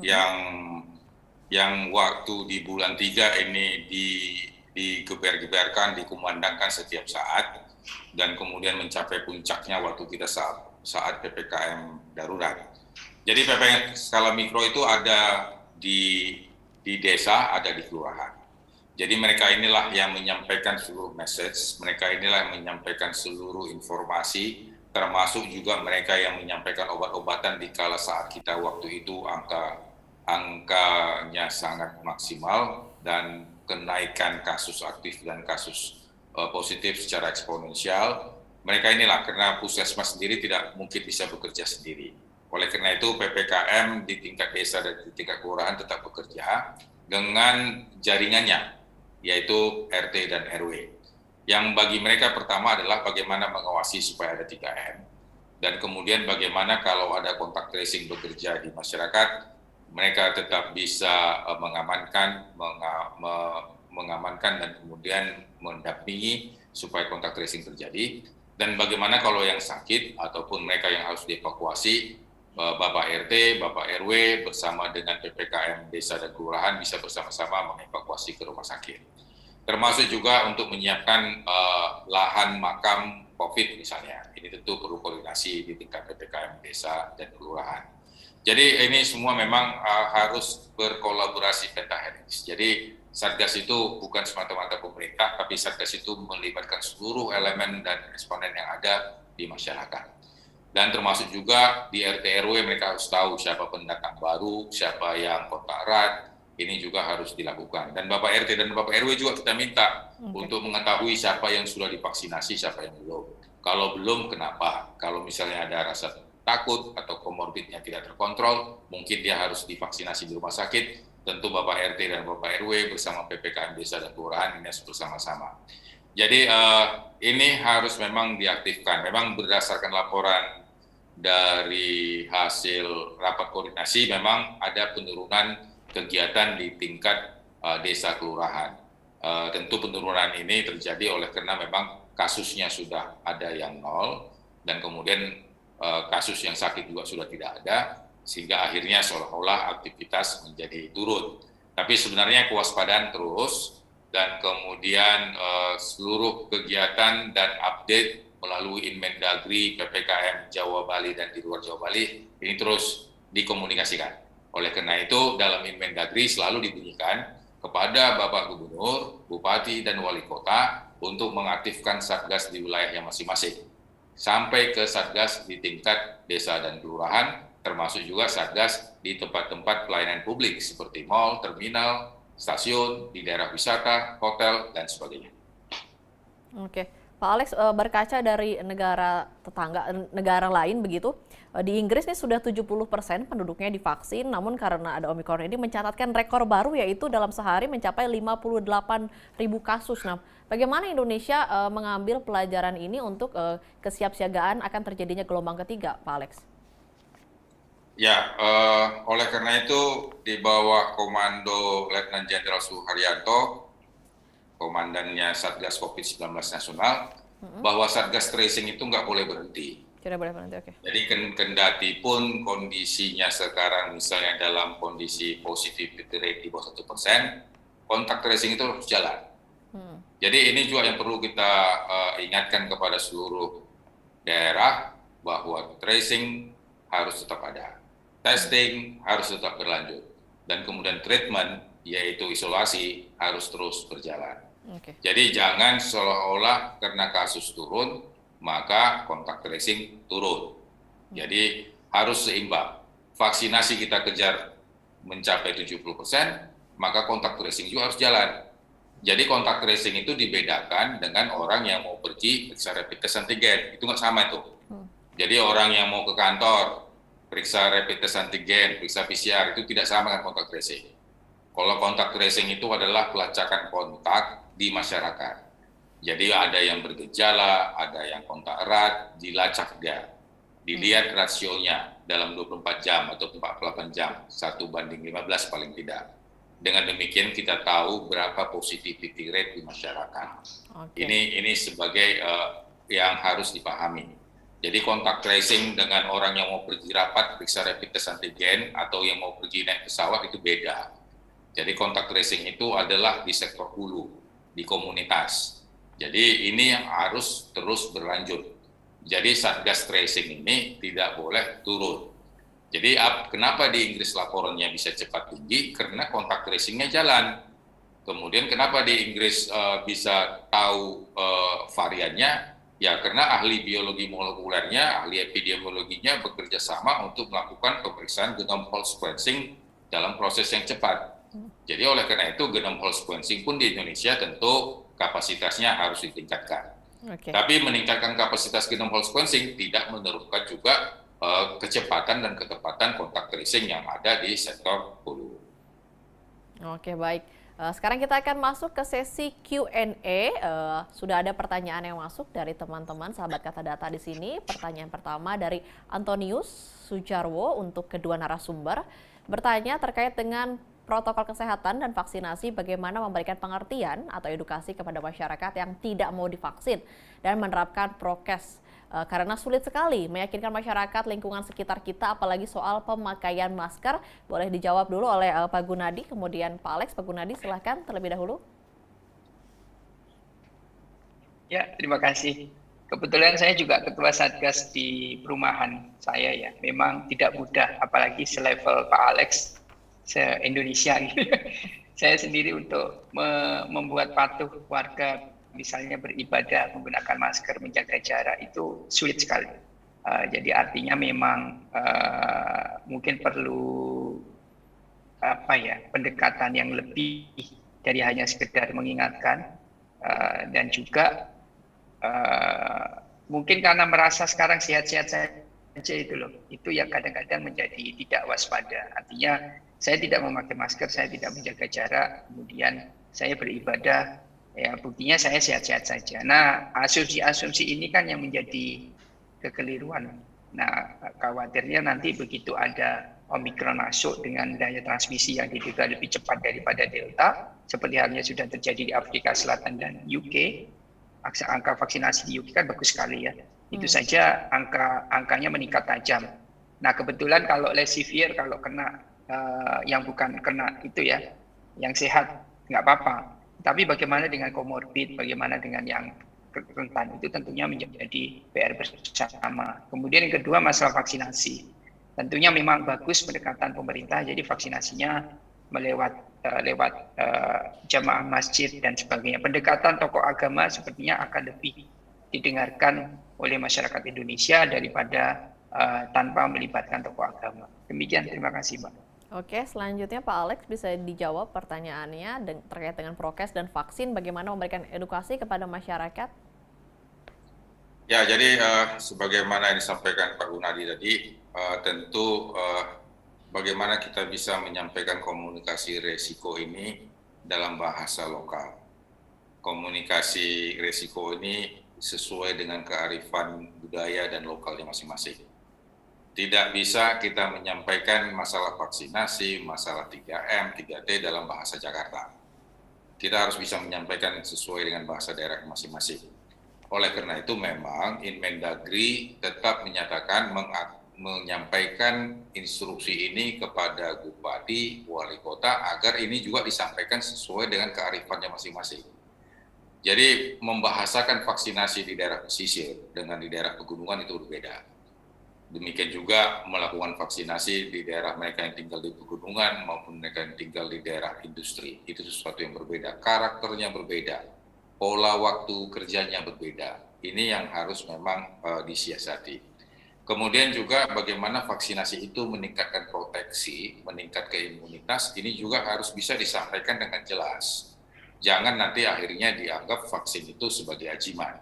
yang waktu di bulan 3 ini digeber-geberkan, dikumandangkan setiap saat, dan kemudian mencapai puncaknya waktu kita saat PPKM darurat. Jadi PPKM skala mikro itu ada di desa, ada di kelurahan. Jadi mereka inilah yang menyampaikan seluruh message, mereka inilah yang menyampaikan seluruh informasi, termasuk juga mereka yang menyampaikan obat-obatan di kala saat kita waktu itu angkanya sangat maksimal dan kenaikan kasus aktif dan kasus positif secara eksponensial. Mereka inilah, karena puskesmas sendiri tidak mungkin bisa bekerja sendiri. Oleh karena itu PPKM di tingkat desa dan di tingkat kelurahan tetap bekerja dengan jaringannya, yaitu RT dan RW. Yang bagi mereka pertama adalah bagaimana mengawasi supaya ada 3M, dan kemudian bagaimana kalau ada kontak tracing bekerja di masyarakat, mereka tetap bisa mengamankan dan kemudian mendampingi supaya kontak tracing terjadi. Dan bagaimana kalau yang sakit ataupun mereka yang harus dievakuasi, Bapak RT, Bapak RW bersama dengan PPKM desa dan kelurahan bisa bersama-sama mengevakuasi ke rumah sakit. Termasuk juga untuk menyiapkan lahan makam COVID misalnya. Ini tentu perlu koordinasi di tingkat PPKM desa dan kelurahan. Jadi ini semua memang harus berkolaborasi pentahelix. Jadi Satgas itu bukan semata-mata pemerintah, tapi Satgas itu melibatkan seluruh elemen dan eksponen yang ada di masyarakat. Dan termasuk juga di RT RW mereka harus tahu siapa pendatang baru, siapa yang kontak erat, ini juga harus dilakukan. Dan Bapak RT dan Bapak RW juga kita minta untuk mengetahui siapa yang sudah divaksinasi, siapa yang belum. Kalau belum, kenapa? Kalau misalnya ada rasa takut atau komorbidnya tidak terkontrol, mungkin dia harus divaksinasi di rumah sakit. Tentu Bapak RT dan Bapak RW bersama PPKM desa dan kelurahan ini harus bersama-sama. Jadi ini harus memang diaktifkan. Memang berdasarkan laporan dari hasil rapat koordinasi, memang ada penurunan kegiatan di tingkat desa kelurahan. Tentu penurunan ini terjadi oleh karena memang kasusnya sudah ada yang nol, dan kemudian kasus yang sakit juga sudah tidak ada, sehingga akhirnya seolah-olah aktivitas menjadi turun. Tapi sebenarnya kewaspadaan terus, dan kemudian seluruh kegiatan dan update melalui Inmendagri, PPKM Jawa Bali dan di luar Jawa Bali ini terus dikomunikasikan. Oleh karena itu dalam Inmendagri selalu dibunyikan kepada Bapak Gubernur, Bupati dan Wali Kota untuk mengaktifkan Satgas di wilayahnya masing-masing. Sampai ke Satgas di tingkat desa dan kelurahan, termasuk juga Satgas di tempat-tempat pelayanan publik seperti mal, terminal, stasiun, di daerah wisata, hotel, dan sebagainya. Oke. Pak Alex, berkaca dari negara tetangga, negara lain begitu, di Inggris ini sudah 70% penduduknya divaksin, namun karena ada Omikron ini mencatatkan rekor baru yaitu dalam sehari mencapai 58.000 kasus. Nah, bagaimana Indonesia mengambil pelajaran ini untuk kesiapsiagaan akan terjadinya gelombang ketiga, Pak Alex? Ya, oleh karena itu di bawah komando Letnan Jenderal Suharyanto, komandannya Satgas COVID-19 Nasional, bahwa Satgas Tracing itu nggak boleh berhenti. Tidak boleh berhenti, oke. Jadi kendati pun kondisinya sekarang misalnya dalam kondisi positivity rate di bawah 1%, kontak tracing itu harus jalan. Jadi ini juga yang perlu kita ingatkan kepada seluruh daerah bahwa tracing harus tetap ada, testing harus tetap berlanjut, dan kemudian treatment yaitu isolasi harus terus berjalan. Okay. Jadi jangan seolah-olah karena kasus turun maka kontak tracing turun. Jadi harus seimbang. Vaksinasi kita kejar mencapai 70%, maka kontak tracing juga harus jalan. Jadi kontak tracing itu dibedakan dengan orang yang mau pergi periksa rapid test antigen, itu nggak sama itu. Jadi orang yang mau ke kantor periksa rapid test antigen, periksa PCR itu tidak sama dengan kontak tracing. Kalau kontak tracing itu adalah pelacakan kontak di masyarakat. Jadi ada yang bergejala, ada yang kontak erat, dilacak dia. Dilihat rasionya dalam 24 jam atau 48 jam, 1:15 paling tidak. Dengan demikian kita tahu berapa positivity rate di masyarakat. Okay. Ini sebagai yang harus dipahami. Jadi kontak tracing dengan orang yang mau pergi rapat, periksa rapid test antigen, atau yang mau pergi naik pesawat itu beda. Jadi kontak tracing itu adalah di sektor hulu, di komunitas. Jadi ini yang harus terus berlanjut. Jadi Satgas Tracing ini tidak boleh turun. Jadi kenapa di Inggris laporannya bisa cepat tinggi? Karena kontak tracingnya jalan. Kemudian kenapa di Inggris bisa tahu variannya? Ya karena ahli biologi molekulernya, ahli epidemiologinya bekerja sama untuk melakukan pemeriksaan genome whole sequencing dalam proses yang cepat. Jadi oleh karena itu genome whole sequencing pun di Indonesia tentu kapasitasnya harus ditingkatkan. Okay. Tapi meningkatkan kapasitas genome whole sequencing tidak menurunkan juga kecepatan dan ketepatan kontak tracing yang ada di sektor hulu. Oke, baik. Sekarang kita akan masuk ke sesi Q&A. Sudah ada pertanyaan yang masuk dari teman-teman sahabat Kata Data di sini. Pertanyaan pertama dari Antonius Sujarwo untuk kedua narasumber. Bertanya terkait dengan protokol kesehatan dan vaksinasi, bagaimana memberikan pengertian atau edukasi kepada masyarakat yang tidak mau divaksin dan menerapkan prokes. Karena sulit sekali meyakinkan masyarakat lingkungan sekitar kita, apalagi soal pemakaian masker. Boleh dijawab dulu oleh Pak Gunadi, kemudian Pak Alex. Pak Gunadi, silahkan terlebih dahulu. Ya, terima kasih. Kebetulan saya juga ketua Satgas di perumahan saya ya. Memang tidak mudah, apalagi selevel Pak Alex, se-Indonesia. Saya sendiri untuk membuat patuh warga misalnya beribadah, menggunakan masker, menjaga jarak itu sulit sekali. Jadi artinya memang mungkin perlu pendekatan yang lebih dari hanya sekedar mengingatkan, dan juga mungkin karena merasa sekarang sehat-sehat saja itu loh, itu yang kadang-kadang menjadi tidak waspada. Artinya saya tidak memakai masker, saya tidak menjaga jarak, kemudian saya beribadah. Ya, buktinya saya sehat-sehat saja. Nah, asumsi-asumsi ini kan yang menjadi kekeliruan. Nah, khawatirnya nanti begitu ada Omikron masuk dengan daya transmisi yang diduga lebih cepat daripada Delta, seperti halnya sudah terjadi di Afrika Selatan dan UK, angka vaksinasi di UK kan bagus sekali ya. Itu saja angkanya meningkat tajam. Nah kebetulan kalau less severe, kalau kena yang bukan kena itu ya, yang sehat nggak apa-apa. Tapi bagaimana dengan komorbid, bagaimana dengan yang rentan, itu tentunya menjadi PR bersama. Kemudian yang kedua masalah vaksinasi. Tentunya memang bagus pendekatan pemerintah, jadi vaksinasinya lewat jamaah masjid dan sebagainya. Pendekatan tokoh agama sepertinya akan lebih didengarkan oleh masyarakat Indonesia daripada tanpa melibatkan tokoh agama. Demikian, terima kasih, Mbak. Oke, selanjutnya Pak Alex bisa dijawab pertanyaannya terkait dengan prokes dan vaksin, bagaimana memberikan edukasi kepada masyarakat? Ya, jadi sebagaimana yang disampaikan Pak Gunadi tadi, tentu bagaimana kita bisa menyampaikan komunikasi resiko ini dalam bahasa lokal. Komunikasi resiko ini sesuai dengan kearifan budaya dan lokalnya masing-masing. Tidak bisa kita menyampaikan masalah vaksinasi, masalah 3M, 3T dalam bahasa Jakarta. Kita harus bisa menyampaikan sesuai dengan bahasa daerah masing-masing. Oleh karena itu memang Inmendagri tetap menyatakan menyampaikan instruksi ini kepada Bupati, Wali Kota agar ini juga disampaikan sesuai dengan kearifannya masing-masing. Jadi membahasakan vaksinasi di daerah pesisir dengan di daerah pegunungan itu berbeda. Demikian juga melakukan vaksinasi di daerah mereka yang tinggal di pegunungan maupun mereka yang tinggal di daerah industri. Itu sesuatu yang berbeda, karakternya berbeda, pola waktu kerjanya berbeda. Ini yang harus memang disiasati. Kemudian juga bagaimana vaksinasi itu meningkatkan proteksi, meningkatkan imunitas, ini juga harus bisa disampaikan dengan jelas. Jangan nanti akhirnya dianggap vaksin itu sebagai ajiman.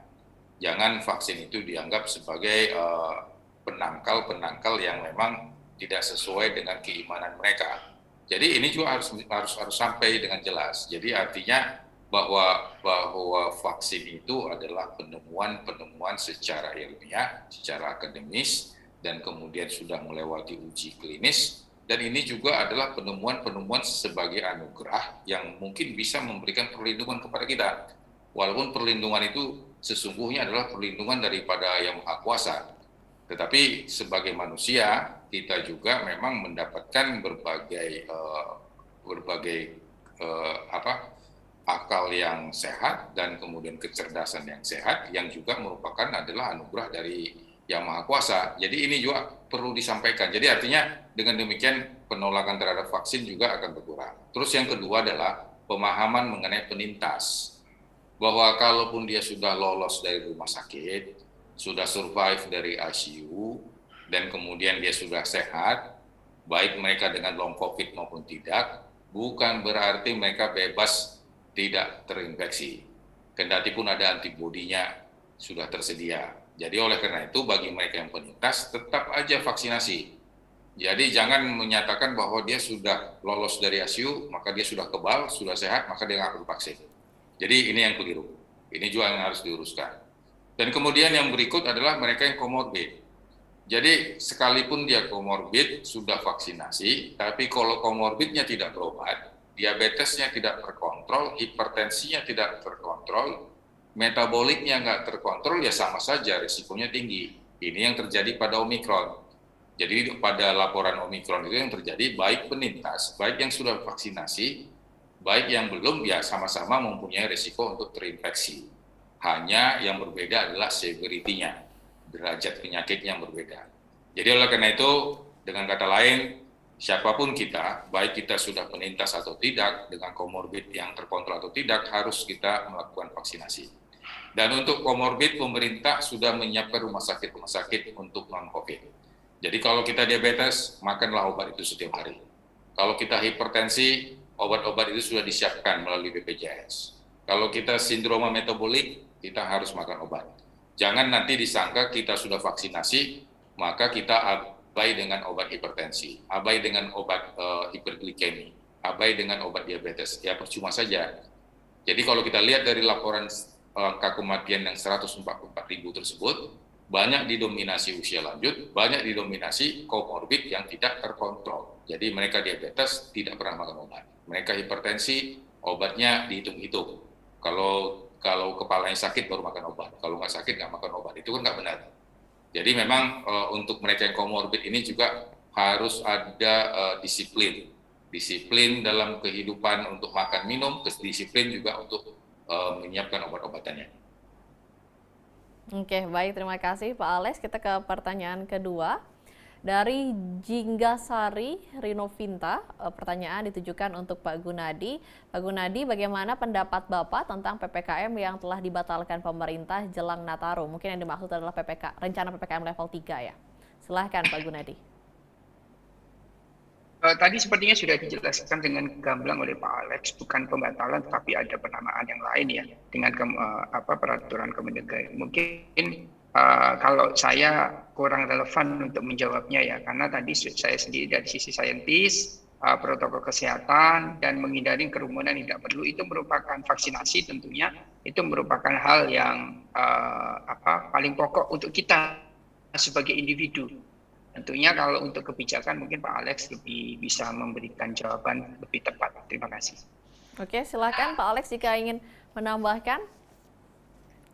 Jangan vaksin itu dianggap sebagai penangkal yang memang tidak sesuai dengan keimanan mereka. Jadi ini juga harus sampai dengan jelas. Jadi artinya bahwa vaksin itu adalah penemuan secara ilmiah, secara akademis, dan kemudian sudah melewati uji klinis. Dan ini juga adalah penemuan sebagai anugerah yang mungkin bisa memberikan perlindungan kepada kita. Walaupun perlindungan itu sesungguhnya adalah perlindungan daripada Yang Maha Kuasa. Tetapi sebagai manusia, kita juga memang mendapatkan berbagai akal yang sehat dan kemudian kecerdasan yang sehat yang juga merupakan adalah anugerah dari Yang Maha Kuasa. Jadi ini juga perlu disampaikan. Jadi artinya dengan demikian penolakan terhadap vaksin juga akan berkurang. Terus yang kedua adalah pemahaman mengenai penintas. Bahwa kalaupun dia sudah lolos dari rumah sakit, sudah survive dari ICU, dan kemudian dia sudah sehat, baik mereka dengan long COVID maupun tidak, bukan berarti mereka bebas tidak terinfeksi. Kendati pun ada antibodinya sudah tersedia. Jadi oleh karena itu bagi mereka yang penyintas tetap aja vaksinasi. Jadi jangan menyatakan bahwa dia sudah lolos dari ICU, maka dia sudah kebal, sudah sehat, maka dia nggak perlu vaksin. Jadi ini yang keliru. Ini juga yang harus diuruskan. Dan kemudian yang berikut adalah mereka yang komorbid. Jadi sekalipun dia komorbid sudah vaksinasi, tapi kalau komorbidnya tidak berobat, diabetesnya tidak terkontrol, hipertensinya tidak terkontrol, metaboliknya nggak terkontrol, ya sama saja risikonya tinggi. Ini yang terjadi pada Omikron. Jadi pada laporan Omikron itu yang terjadi baik penintas, baik yang sudah vaksinasi, baik yang belum, ya sama-sama mempunyai risiko untuk terinfeksi. Hanya yang berbeda adalah severity-nya, derajat penyakit yang berbeda. Jadi oleh karena itu, dengan kata lain, siapapun kita, baik kita sudah penintas atau tidak, dengan komorbid yang terkontrol atau tidak, harus kita melakukan vaksinasi. Dan untuk komorbid, pemerintah sudah menyiapkan rumah sakit untuk non-COVID. Jadi kalau kita diabetes, makanlah obat itu setiap hari. Kalau kita hipertensi, obat-obat itu sudah disiapkan melalui BPJS. Kalau kita sindroma metabolik, kita harus makan obat. Jangan nanti disangka kita sudah vaksinasi, maka kita abai dengan obat hipertensi, abai dengan obat hiperglikemi, abai dengan obat diabetes. Ya percuma saja. Jadi kalau kita lihat dari laporan angka kematian yang 144.000 tersebut, banyak didominasi usia lanjut, banyak didominasi komorbid yang tidak terkontrol. Jadi mereka diabetes tidak pernah makan obat. Mereka hipertensi, obatnya dihitung-hitung. Kalau kepalanya sakit baru makan obat, kalau nggak sakit nggak makan obat, itu kan nggak benar. Jadi memang untuk mereka yang komorbid ini juga harus ada disiplin dalam kehidupan untuk makan minum, disiplin juga untuk menyiapkan obat-obatannya. Oke, baik, terima kasih Pak Alex. Kita ke pertanyaan kedua. Dari Jinggasari Rinovinta, pertanyaan ditujukan untuk Pak Gunadi. Pak Gunadi, bagaimana pendapat Bapak tentang PPKM yang telah dibatalkan pemerintah jelang Nataru? Mungkin yang dimaksud adalah rencana PPKM level 3 ya. Silahkan Pak Gunadi. Tadi sepertinya sudah dijelaskan dengan gamblang oleh Pak Alex, bukan pembatalan tapi ada penamaan yang lain ya dengan peraturan Kemendagri. Mungkin kalau saya kurang relevan untuk menjawabnya ya, karena tadi saya sendiri dari sisi saintis, protokol kesehatan dan menghindari kerumunan tidak perlu itu merupakan vaksinasi tentunya itu merupakan hal yang paling pokok untuk kita sebagai individu. Tentunya kalau untuk kebijakan mungkin Pak Alex lebih bisa memberikan jawaban lebih tepat. Terima kasih. Oke, silakan Pak Alex jika ingin menambahkan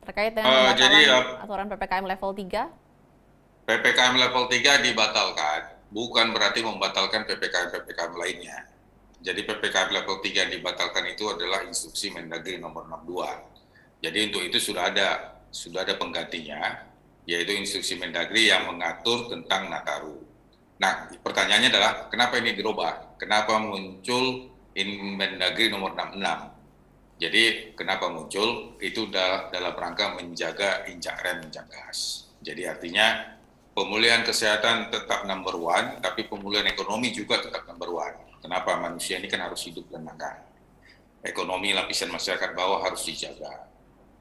terkait dengan pembatalan aturan PPKM level 3. PPKM level 3 dibatalkan, bukan berarti membatalkan PPKM lainnya. Jadi PPKM level 3 yang dibatalkan itu adalah instruksi Mendagri nomor 62. Jadi untuk itu sudah ada penggantinya, yaitu instruksi Mendagri yang mengatur tentang Nataru. Nah, pertanyaannya adalah kenapa ini dirubah? Kenapa muncul Mendagri nomor 66? Jadi kenapa muncul? Itu dalam rangka menjaga injak rem, injak gas. Jadi artinya pemulihan kesehatan tetap number one, tapi pemulihan ekonomi juga tetap number one. Kenapa? Manusia ini kan harus hidup dan makan. Ekonomi lapisan masyarakat bawah harus dijaga.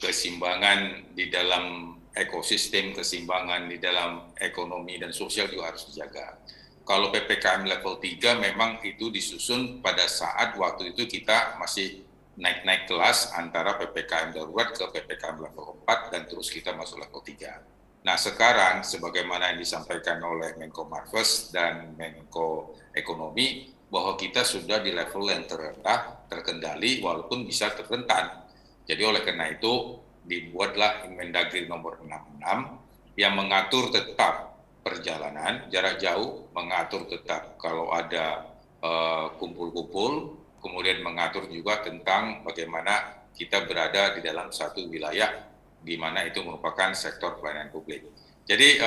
Keseimbangan di dalam ekosistem, keseimbangan di dalam ekonomi dan sosial juga harus dijaga. Kalau PPKM level 3 memang itu disusun pada saat waktu itu kita masih naik-naik kelas antara PPKM darurat ke PPKM level 4 dan terus kita masuk level 3. Nah sekarang sebagaimana yang disampaikan oleh Menko Marves dan Menko Ekonomi bahwa kita sudah di level yang terendah, terkendali walaupun bisa terrentan. Jadi oleh karena itu dibuatlah Mendagri nomor 66 yang mengatur tetap perjalanan jarak jauh, mengatur tetap kalau ada kumpul-kumpul, kemudian mengatur juga tentang bagaimana kita berada di dalam satu wilayah di mana itu merupakan sektor pelayanan publik. Jadi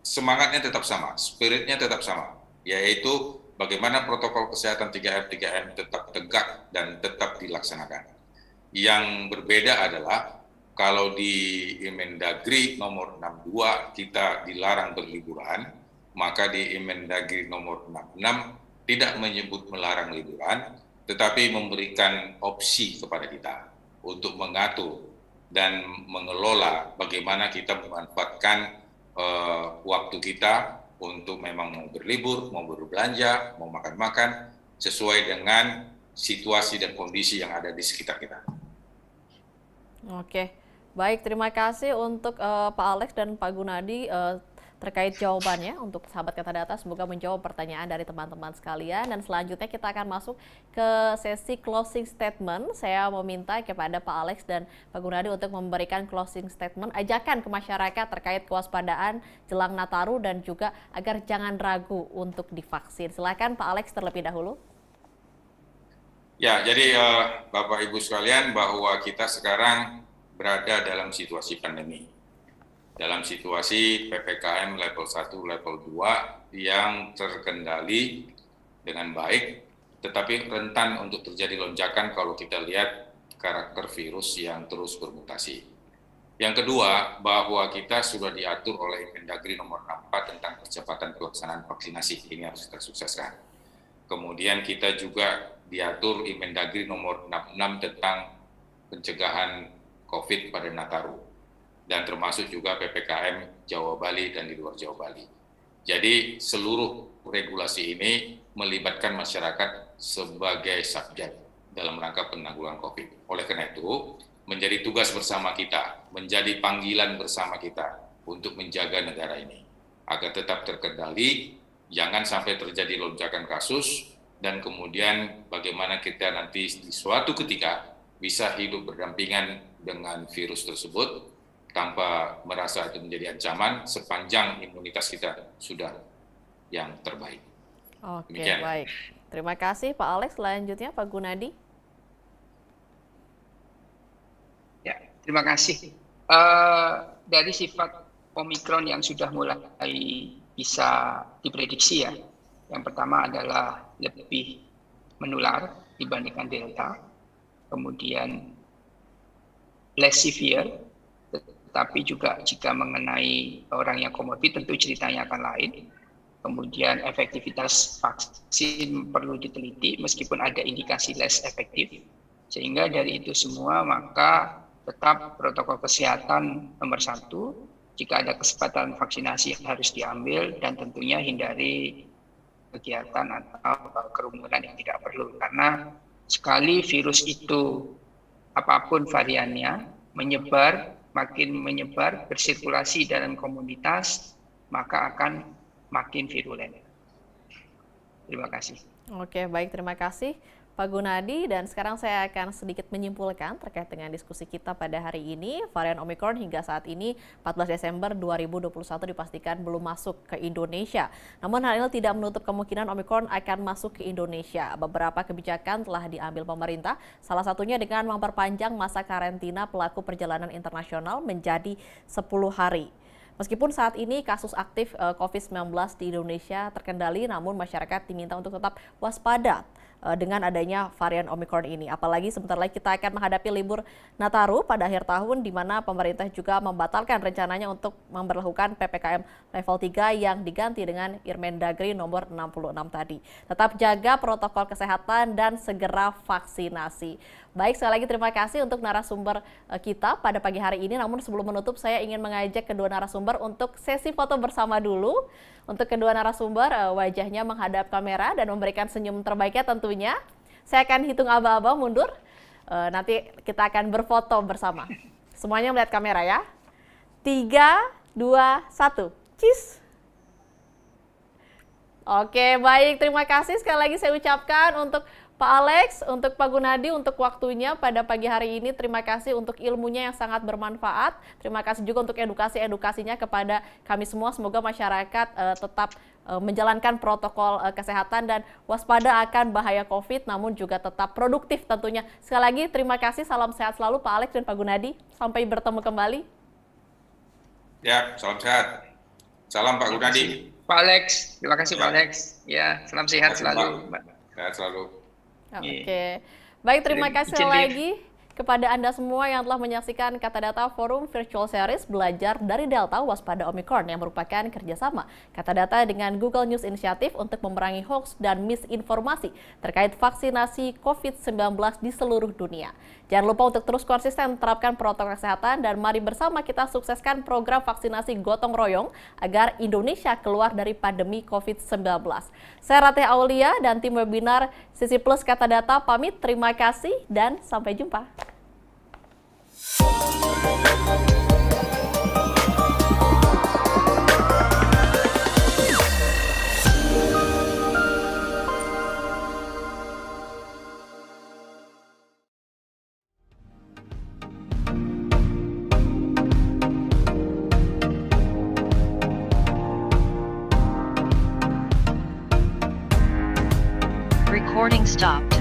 semangatnya tetap sama, spiritnya tetap sama, yaitu bagaimana protokol kesehatan 3M, 3M tetap tegak dan tetap dilaksanakan. Yang berbeda adalah kalau di Mendagri nomor 62 kita dilarang berliburan, maka di Mendagri nomor 66 tidak menyebut melarang liburan, tetapi memberikan opsi kepada kita untuk mengatur dan mengelola bagaimana kita memanfaatkan waktu kita untuk memang mau berlibur, mau berbelanja, mau makan-makan, sesuai dengan situasi dan kondisi yang ada di sekitar kita. Oke. Baik, terima kasih untuk Pak Alex dan Pak Gunadi terkait jawabannya untuk sahabat Kata Data. Semoga menjawab pertanyaan dari teman-teman sekalian. Dan selanjutnya kita akan masuk ke sesi closing statement. Saya meminta kepada Pak Alex dan Pak Gunadi untuk memberikan closing statement, ajakan ke masyarakat terkait kewaspadaan jelang Nataru dan juga agar jangan ragu untuk divaksin. Silakan Pak Alex terlebih dahulu. Ya, jadi Bapak Ibu sekalian bahwa kita sekarang berada dalam situasi pandemi. Dalam situasi PPKM level 1, level 2 yang terkendali dengan baik, tetapi rentan untuk terjadi lonjakan kalau kita lihat karakter virus yang terus bermutasi. Yang kedua, bahwa kita sudah diatur oleh Mendagri nomor 64 tentang percepatan pelaksanaan vaksinasi. Ini harus kita sukseskan. Kemudian kita juga diatur di Mendagri nomor 66 tentang pencegahan COVID pada Nataru, dan termasuk juga PPKM Jawa Bali dan di luar Jawa Bali. Jadi seluruh regulasi ini melibatkan masyarakat sebagai subjek dalam rangka penanggulangan COVID. Oleh karena itu, menjadi tugas bersama kita, menjadi panggilan bersama kita untuk menjaga negara ini agar tetap terkendali, jangan sampai terjadi lonjakan kasus, dan kemudian bagaimana kita nanti di suatu ketika bisa hidup berdampingan dengan virus tersebut tanpa merasa itu menjadi ancaman sepanjang imunitas kita sudah yang terbaik. Oke, Demikian. baik. Terima kasih Pak Alex. Selanjutnya Pak Gunadi. Ya, terima kasih. Dari sifat Omikron yang sudah mulai bisa diprediksi ya, yang pertama adalah lebih menular dibandingkan Delta, kemudian less severe, tetapi juga jika mengenai orang yang komorbid tentu ceritanya akan lain. Kemudian efektivitas vaksin perlu diteliti meskipun ada indikasi less efektif. Sehingga dari itu semua maka tetap protokol kesehatan nomor 1, jika ada kesempatan vaksinasi yang harus diambil dan tentunya hindari kegiatan atau kerumunan yang tidak perlu. Karena sekali virus itu apapun variannya makin menyebar, bersirkulasi dalam komunitas, maka akan makin virulen. Terima kasih. Oke, baik, terima kasih Pak Gunadi. Dan sekarang saya akan sedikit menyimpulkan terkait dengan diskusi kita pada hari ini. Varian Omicron hingga saat ini 14 Desember 2021 dipastikan belum masuk ke Indonesia. Namun hal ini tidak menutup kemungkinan Omicron akan masuk ke Indonesia. Beberapa kebijakan telah diambil pemerintah, salah satunya dengan memperpanjang masa karantina pelaku perjalanan internasional menjadi 10 hari. Meskipun saat ini kasus aktif COVID-19 di Indonesia terkendali, namun masyarakat diminta untuk tetap waspada dengan adanya varian Omicron ini. Apalagi sebentar lagi kita akan menghadapi libur Nataru pada akhir tahun, di mana pemerintah juga membatalkan rencananya untuk memberlakukan PPKM level 3 yang diganti dengan Irmendagri nomor 66 tadi. Tetap jaga protokol kesehatan dan segera vaksinasi. Baik, sekali lagi terima kasih untuk narasumber kita pada pagi hari ini. Namun sebelum menutup, saya ingin mengajak kedua narasumber untuk sesi foto bersama dulu. Untuk kedua narasumber, wajahnya menghadap kamera dan memberikan senyum terbaiknya tentunya. Saya akan hitung aba-aba mundur, nanti kita akan berfoto bersama. Semuanya melihat kamera ya. 3, 2, 1. Cheese! Oke, baik. Terima kasih sekali lagi saya ucapkan untuk Pak Alex, untuk Pak Gunadi, untuk waktunya pada pagi hari ini. Terima kasih untuk ilmunya yang sangat bermanfaat. Terima kasih juga untuk edukasinya kepada kami semua. Semoga masyarakat tetap menjalankan protokol kesehatan dan waspada akan bahaya COVID, namun juga tetap produktif tentunya. Sekali lagi terima kasih, salam sehat selalu Pak Alex dan Pak Gunadi. Sampai bertemu kembali. Ya, salam sehat. Salam Pak Gunadi. Pak Alex, terima kasih Pak Alex. Ya, salam sehat selalu, Mbak. Sehat selalu. Oke, baik, terima kasih lagi kepada Anda semua yang telah menyaksikan Kata Data Forum Virtual Series Belajar dari Delta Waspada Omicron yang merupakan kerjasama Kata Data dengan Google News Initiative untuk memerangi hoax dan misinformasi terkait vaksinasi COVID-19 di seluruh dunia. Jangan lupa untuk terus konsisten terapkan protokol kesehatan dan mari bersama kita sukseskan program vaksinasi gotong royong agar Indonesia keluar dari pandemi COVID-19. Saya Ratih Aulia dan tim webinar Sisi Plus Kata Data pamit, terima kasih dan sampai jumpa. Recording stopped.